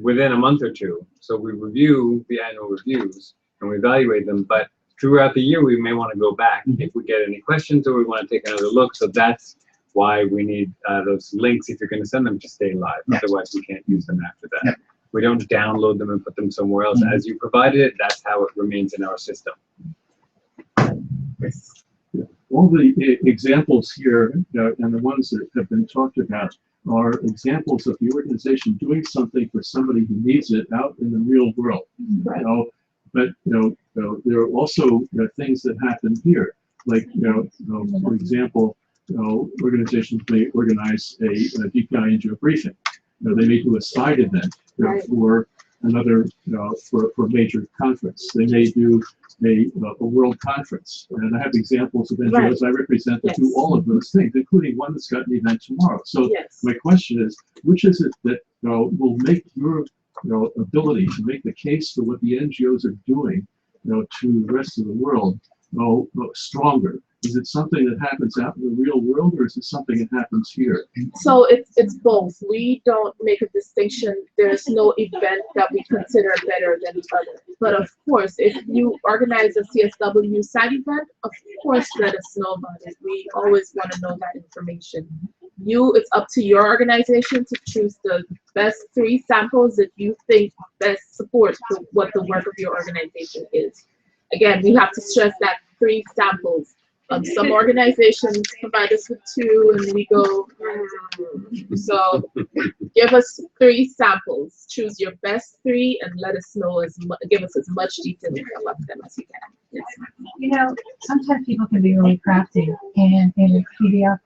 [SPEAKER 2] within a month or two. So we review the annual reviews and we evaluate them, but throughout the year, we may want to go back if we get any questions or we want to take another look. So that's why we need those links if you're going to send them to stay live.
[SPEAKER 1] Yes.
[SPEAKER 2] Otherwise, we can't use them after that.
[SPEAKER 1] Yep.
[SPEAKER 2] We don't download them and put them somewhere else. As you provided it, that's how it remains in our system.
[SPEAKER 8] All the examples here and the ones that have been talked about are examples of the organization doing something for somebody who needs it out in the real world.
[SPEAKER 3] Right.
[SPEAKER 8] But there are also things that happen here, like for example, organizations may organize a DPI NGO briefing. They may do a side event for another for a major conference. They may do a world conference, and I have examples of NGOs I represent that do all of those things, including one that's got an event tomorrow. So my question is, which is it that will make your ability to make the case for what the NGOs are doing to the rest of the world stronger? Is it something that happens out in the real world, or is it something that happens here?
[SPEAKER 3] So it's both. We don't make a distinction. There's no event that we consider better than the other. But of course, if you organize a CSW side event, of course let us know about it. We always want to know that information. It's up to your organization to choose the best 3 samples that you think best support what the work of your organization is. Again, we have to stress that 3 samples. Some organizations provide us with 2 and we go, so give us 3 samples, choose your best 3 and let us know give us as much detail about them as you can.
[SPEAKER 7] You know, sometimes people can be really crafty, and in a PDF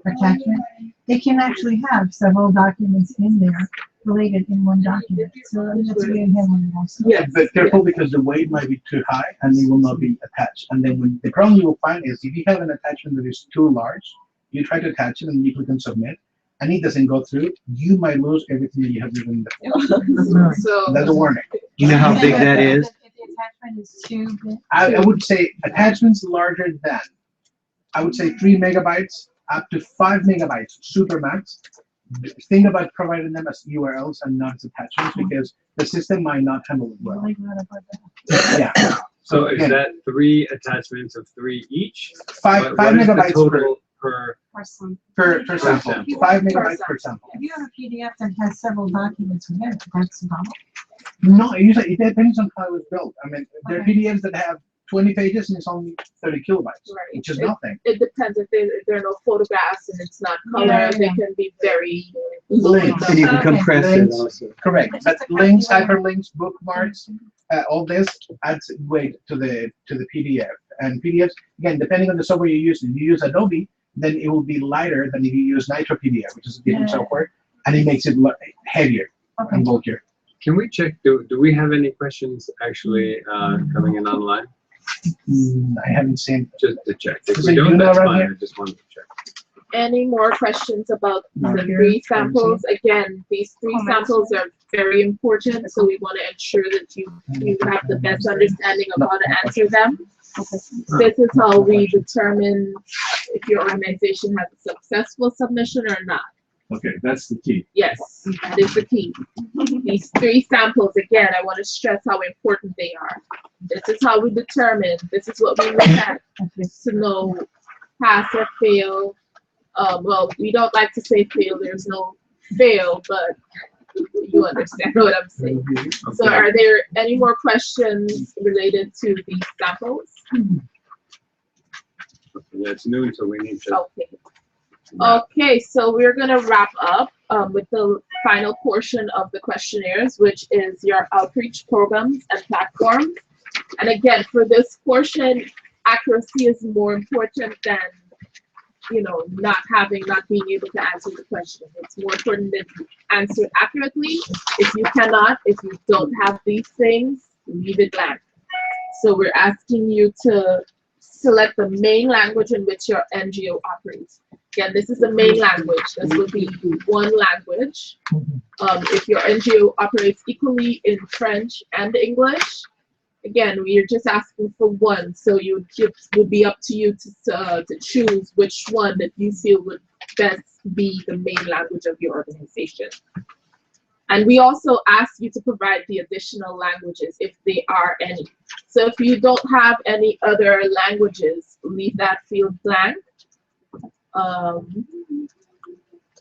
[SPEAKER 7] attachment, they can actually have several documents in there related in one document. So that's really handling also.
[SPEAKER 1] Yeah, but careful because the weight might be too high and they will not be attached. And then the problem you will find is if you have an attachment that is too large, you try to attach it and you click on submit, and it doesn't go through, you might lose everything that you have written before.
[SPEAKER 3] So
[SPEAKER 1] that's a warning.
[SPEAKER 2] You know how big that is?
[SPEAKER 7] If the attachment is too big.
[SPEAKER 1] I would say attachments larger than, I would say 3 megabytes up to 5 megabytes, super max. Think about providing them as URLs and not as attachments because the system might not handle it well. Yeah.
[SPEAKER 2] So is that 3 attachments of 3 each?
[SPEAKER 1] 5
[SPEAKER 2] What is the
[SPEAKER 1] megabytes
[SPEAKER 2] total per
[SPEAKER 1] per sample. 5 megabytes per sample.
[SPEAKER 7] If you have a PDF that has several documents within it, that's about.
[SPEAKER 1] No, usually it depends on how it was built. I mean, there are PDFs that have 20 pages and it's only 30 kilobytes, which is nothing.
[SPEAKER 3] It depends if there are no photographs and it's not color. They can be very
[SPEAKER 1] Links.
[SPEAKER 2] And you can compress it also.
[SPEAKER 1] Correct. But links, hyperlinks, bookmarks, all this adds weight to the PDF. And PDFs, again, depending on the software you use, if you use Adobe, then it will be lighter than if you use Nitro PDF, which is a different software, and it makes it heavier and bulkier.
[SPEAKER 2] Can we check, do we have any questions actually coming in online?
[SPEAKER 1] I haven't seen.
[SPEAKER 2] Just to check. If
[SPEAKER 1] Is
[SPEAKER 2] we
[SPEAKER 1] it
[SPEAKER 2] don't,
[SPEAKER 1] Yuna
[SPEAKER 2] that's
[SPEAKER 1] right
[SPEAKER 2] fine.
[SPEAKER 1] here?
[SPEAKER 2] I just wanted to check.
[SPEAKER 3] Any more questions about the 3 samples? Again, these 3 samples are very important, so we want to ensure that you have the best understanding of how to answer them. This is how we determine if your organization has a successful submission or not.
[SPEAKER 8] Okay, that's the key.
[SPEAKER 3] Yes, that is the key. These 3 samples, again, I want to stress how important they are. This is how we determine, this is what we look at to know pass or fail. Well, we don't like to say fail, there's no fail, but you understand what I'm saying.
[SPEAKER 2] Okay.
[SPEAKER 3] So are there any more questions related to these samples?
[SPEAKER 2] Yeah, it's noon, so we need to.
[SPEAKER 3] Okay. Okay, so we're gonna wrap up with the final portion of the questionnaires, which is your outreach programs and platforms. And again, for this portion, accuracy is more important than, not being able to answer the question. It's more important that you answer accurately. If you cannot, if you don't have these things, leave it blank. So we're asking you to select the main language in which your NGO operates. Again, this is the main language. This will be one language. If your NGO operates equally in French and English, again, we are just asking for one, so it would be up to you to choose which one that you feel would best be the main language of your organization. And we also ask you to provide the additional languages if there are any. So if you don't have any other languages, leave that field blank.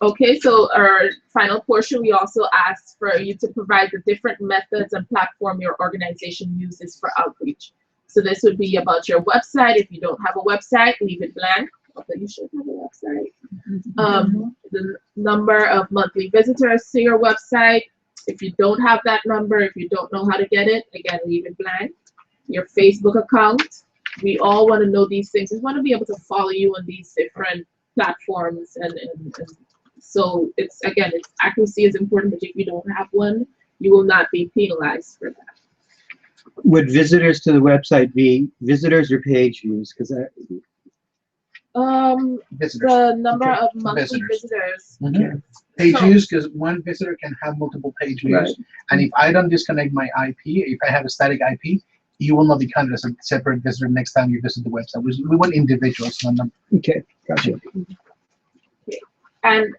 [SPEAKER 3] Okay, so our final portion, we also ask for you to provide the different methods and platform your organization uses for outreach. So this would be about your website. If you don't have a website, leave it blank. Okay, you should have a website. The number of monthly visitors to your website. If you don't have that number, if you don't know how to get it, again, leave it blank. Your Facebook account. We all want to know these things. We want to be able to follow you on these different platforms, and so it's accuracy is important, but if you don't have one, you will not be penalized for that.
[SPEAKER 1] Would visitors to the website be visitors or page views? Because visitors.
[SPEAKER 3] The number
[SPEAKER 1] Okay.
[SPEAKER 3] of monthly visitors.
[SPEAKER 1] Mhm. Page views, because one visitor can have multiple page views.
[SPEAKER 3] Right.
[SPEAKER 1] And if I don't disconnect my IP, if I have a static IP, you will not be counted as a separate visitor next time you visit the website. We want individuals, not number. Okay, gotcha.
[SPEAKER 3] And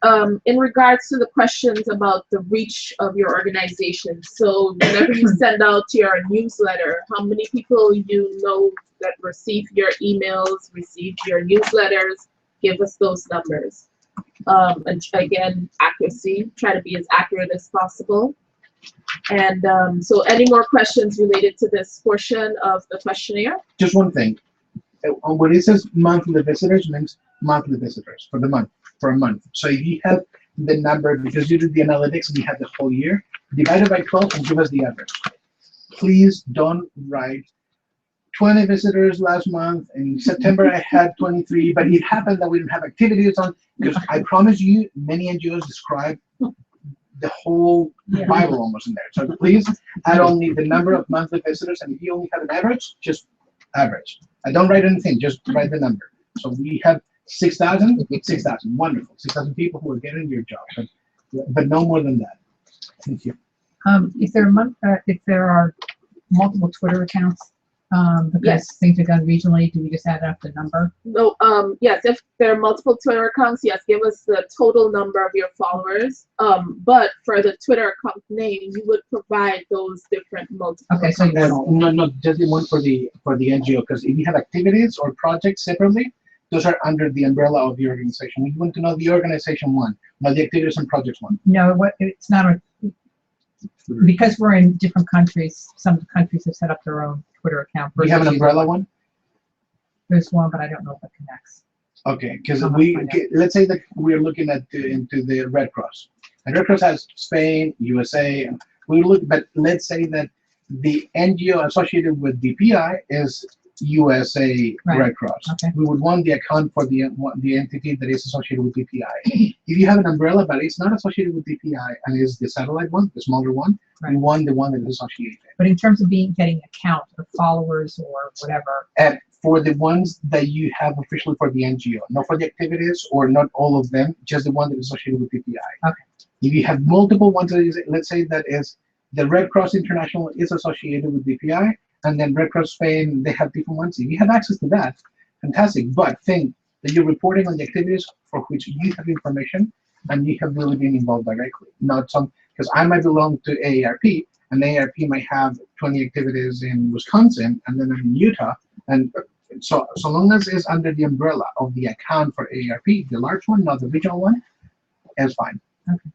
[SPEAKER 3] in regards to the questions about the reach of your organization, so whenever you send out your newsletter, how many people you know that receive your emails, receive your newsletters, give us those numbers. And again, accuracy, try to be as accurate as possible. And so any more questions related to this portion of the questionnaire?
[SPEAKER 1] Just one thing. When it says monthly visitors, means monthly visitors for the month, for a month. So if you have the number, because you do the analytics and you have the whole year, divide it by 12 and give us the average. Please don't write 20 visitors last month. In September, I had 23, but it happened that we didn't have activities on, because I promise you, many NGOs describe the whole Bible almost in there. So please add only the number of monthly visitors, and if you only have an average, just average. I don't write anything, just write the number. So we have 6,000, 6,000, wonderful, 6,000 people who are getting your job, but no more than that. Thank you.
[SPEAKER 12] If there are multiple Twitter accounts, because
[SPEAKER 3] Yes.
[SPEAKER 12] things are done regionally, do we just add up the number?
[SPEAKER 3] No, yes, if there are multiple Twitter accounts, yes, give us the total number of your followers. But for the Twitter account name, you would provide those different multiple.
[SPEAKER 12] Okay, so you want all.
[SPEAKER 1] No, just the one for the NGO, because if you have activities or projects separately, those are under the umbrella of the organization. We want to know the organization one, not the activities and projects one.
[SPEAKER 12] No, it's not because we're in different countries. Some countries have set up their own Twitter account.
[SPEAKER 1] We have an umbrella one.
[SPEAKER 12] There's one, but I don't know if it connects.
[SPEAKER 1] Okay, because
[SPEAKER 12] I'll
[SPEAKER 1] let's say that we're looking at into the Red Cross, and Red Cross has Spain, USA. We look, but let's say that the NGO associated with DPI is USA Red Cross.
[SPEAKER 12] Okay.
[SPEAKER 1] We would want the account for the entity that is associated with DPI. If you have an umbrella but it's not associated with DPI and is the satellite one, the smaller one, we want the one that is associated.
[SPEAKER 12] But in terms of getting a count of followers or whatever.
[SPEAKER 1] And for the ones that you have officially for the NGO, not for the activities or not all of them, just the one that is associated with DPI.
[SPEAKER 12] Okay.
[SPEAKER 1] If you have multiple ones, let's say that is the Red Cross International is associated with DPI, and then Red Cross Spain, they have different ones. If you have access to that, fantastic. But think that you're reporting on the activities for which you have information and you have really been involved directly. Not some, because I might belong to AARP, and AARP might have 20 activities in Wisconsin, and then in Utah. And so long as it's under the umbrella of the account for AARP, the large one, not the regional one, is fine.
[SPEAKER 12] Okay.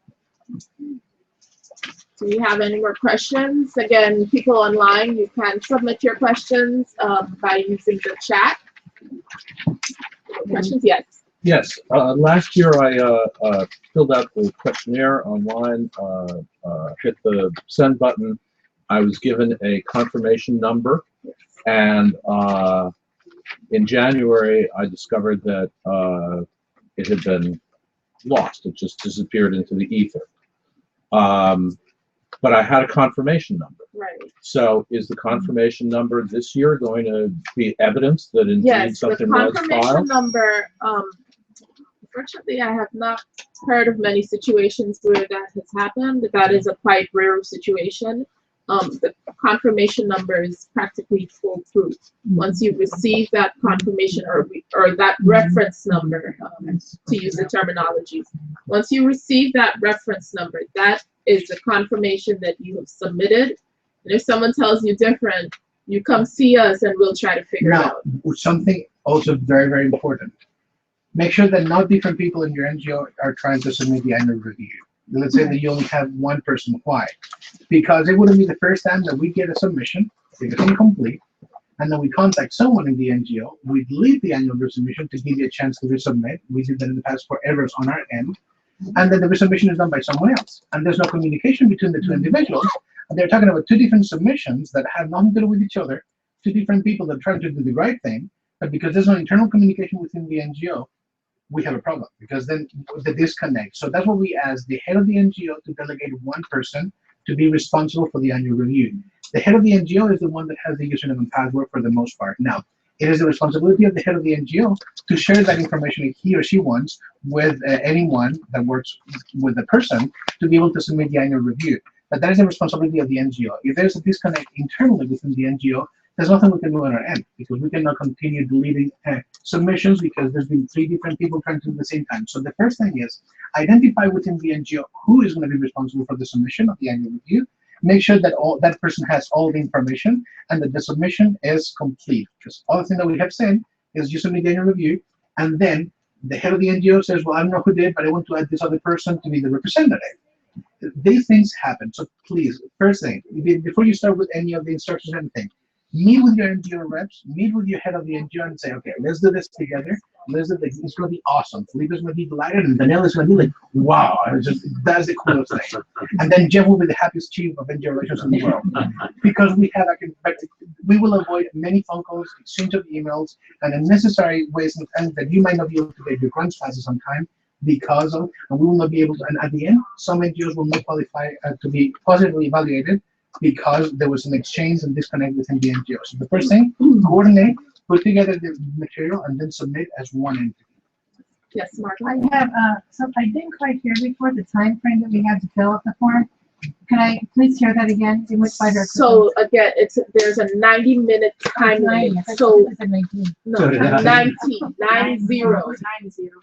[SPEAKER 3] Do we have any more questions? Again, people online, you can submit your questions by using the chat. Questions? Yes.
[SPEAKER 11] Yes. Last year I filled out the questionnaire online, hit the send button. I was given a confirmation number, and in January I discovered that it had been lost. It just disappeared into the ether. But I had a confirmation number.
[SPEAKER 3] Right.
[SPEAKER 11] So is the confirmation number this year going to be evidence that indeed something was filed?
[SPEAKER 3] Yes, the confirmation number, unfortunately, I have not heard of many situations where that has happened. That is a quite rare situation. the confirmation number is practically foolproof. Once you receive that confirmation or that reference number, to use the terminology, once you receive that reference number, that is the confirmation that you have submitted. And if someone tells you different, you come see us and we'll try to figure it out.
[SPEAKER 1] Something also very, very important. Make sure that not different people in your NGO are trying to submit the annual review. Let's say that you only have one person. Why? Because it wouldn't be the first time that we get a submission, if it's incomplete, and then we contact someone in the NGO, we delete the annual resubmission to give you a chance to resubmit. We did that in the past for errors on our end. And then the resubmission is done by someone else. And there's no communication between the two individuals. And they're talking about two different submissions that have nothing to do with each other, two different people that are trying to do the right thing, but because there's no internal communication within the NGO, we have a problem, because then the disconnect. So that's what we ask the head of the NGO to delegate one person to be responsible for the annual review. The head of the NGO is the one that has the username and password for the most part. Now, it is the responsibility of the head of the NGO to share that information if he or she wants with anyone that works with the person to be able to submit the annual review. But that is the responsibility of the NGO. If there's a disconnect internally within the NGO, there's nothing we can do on our end, because we cannot continue deleting submissions because there's been 3 different people trying to do the same time. So the first thing is identify within the NGO who is going to be responsible for the submission of the annual review. Make sure that that person has all the information and that the submission is complete. Because other thing that we have said is you submit the annual review, and then the head of the NGO says, well, I don't know who did, but I want to add this other person to be the representative. These things happen. So please, first thing, before you start with any of the instructions or anything, meet with your NGO reps, meet with your head of the NGO and say, okay, let's do this together. Let's do this. It's going to be awesome. Felipe's going to be delighted, and Danielle is going to be like, wow, that's the coolest thing. And then Jeff will be the happiest chief of NGO Relations in the world. Because we will avoid many phone calls, exchange of emails, and unnecessary ways and that you might not be able to get your grants passes on time because of, and we will not be able to, and at the end, some NGOs will not qualify to be positively evaluated because there was an exchange and disconnect within the NGO. So the first thing, coordinate, put together the material, and then submit as one entity.
[SPEAKER 3] Yes, Mark.
[SPEAKER 7] I have, so I didn't quite hear before the time frame that we had to fill out the form. Can I please hear that again? It went by very
[SPEAKER 3] So again, there's a 90-minute time limit. So no, 90.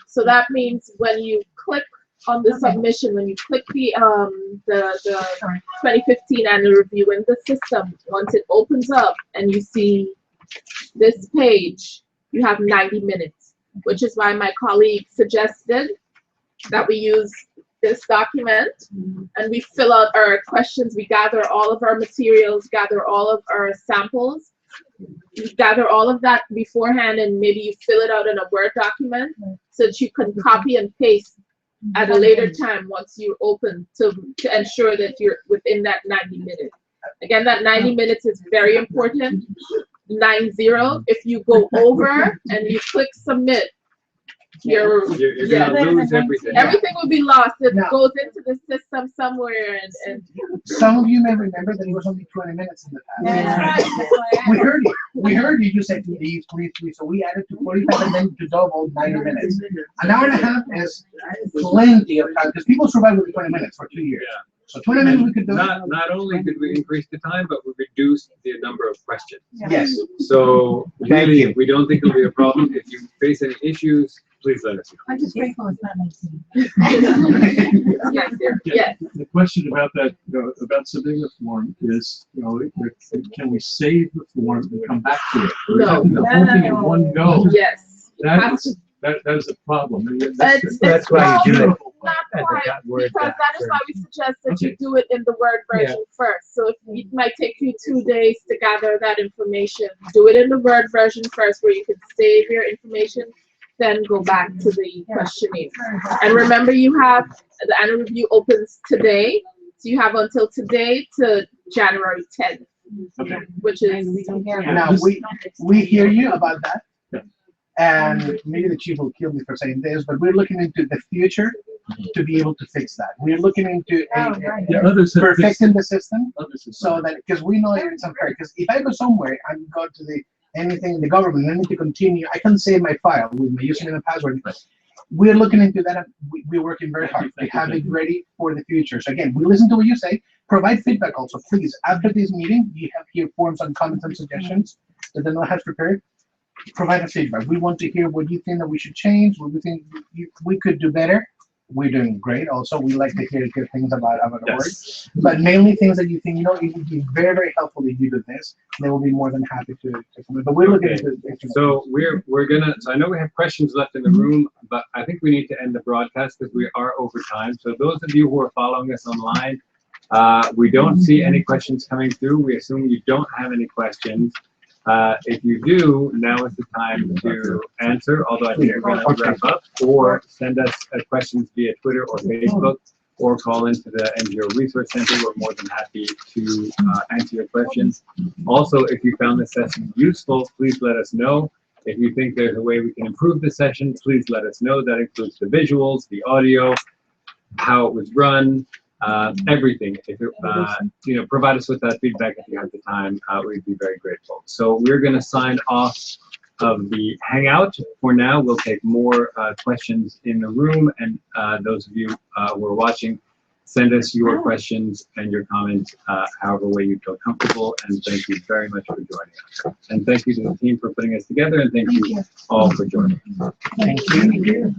[SPEAKER 3] So that means when you click on the submission, when you click the 2015 annual review in the system, once it opens up and you see this page, you have 90 minutes, which is why my colleague suggested that we use this document and we fill out our questions, we gather all of our materials, gather all of our samples, you gather all of that beforehand, and maybe you fill it out in a Word document so that you can copy and paste at a later time once you open to ensure that you're within that 90 minutes. Again, that 90 minutes is very important. 90. If you go over and you click submit, you're gonna lose everything. Everything will be lost. It goes into the system somewhere, and
[SPEAKER 1] some of you may remember that it was only 20 minutes in the past. We heard you. We heard you. You said please. So we added to 45 and then to double 90 minutes. An hour and a half is plenty of time because people survive with 20 minutes for 2 years. So 20 minutes we could do.
[SPEAKER 2] Not only did we increase the time, but we reduced the number of questions.
[SPEAKER 1] Yes.
[SPEAKER 2] So really, we don't think it'll be a problem. If you face any issues, please let us know.
[SPEAKER 7] I'm just grateful it's not 19.
[SPEAKER 3] Yes.
[SPEAKER 8] The question about that, about submitting the form is, can we save the form and come back to it?
[SPEAKER 3] No.
[SPEAKER 8] The whole thing in one go.
[SPEAKER 3] Yes.
[SPEAKER 8] That is a problem. And
[SPEAKER 3] That's why you do it. Not
[SPEAKER 8] As
[SPEAKER 3] quite,
[SPEAKER 8] that word
[SPEAKER 3] because that is why we suggest that you
[SPEAKER 8] Okay.
[SPEAKER 3] do it in the Word version first. So if it might take you 2 days to gather that information, do it in the Word version first, where you can save your information, then go back to the questionnaire. And remember, you have the annual review opens today, so you have until today to January 10th, which is
[SPEAKER 1] Now we hear you about that. And maybe the chief will kill me for saying this, but we're looking into the future to be able to fix that. We're looking into perfecting the system so that, because we know it's unfair. Because if I go somewhere and go to anything in the government, and I need to continue, I can save my file with my username and password. we're looking into that. And we're working very hard. We have it ready for the future. So again, we listen to what you say. Provide feedback also, please. After this meeting, you have here forms on comments and suggestions that Daniela has prepared. Provide us feedback. We want to hear what you think that we should change, what we think we could do better. We're doing great. Also, we like to hear good things about our work, but mainly things that you think, you know, it would be very, very helpful if you do this. They will be more than happy to come in. But we're looking into it.
[SPEAKER 2] So we're gonna. So I know we have questions left in the room, but I think we need to end the broadcast because we are over time. So those of you who are following us online, we don't see any questions coming through. We assume you don't have any questions. If you do, now is the time to answer, although I think we're going to wrap up, or send us questions via Twitter or Facebook, or call into the NGO Resource Center. We're more than happy to answer your questions. Also, if you found this session useful, please let us know. If you think there's a way we can improve the session, please let us know. That includes the visuals, the audio, how it was run, everything. If it, you know, provide us with that feedback if you have the time. We'd be very grateful. So we're going to sign off of the Hangout for now. We'll take more questions in the room, and those of you who are watching, send us your questions and your comments however way you feel comfortable. And thank you very much for joining us. And thank you to the team for putting us together, and thank you all for joining.
[SPEAKER 1] Thank you.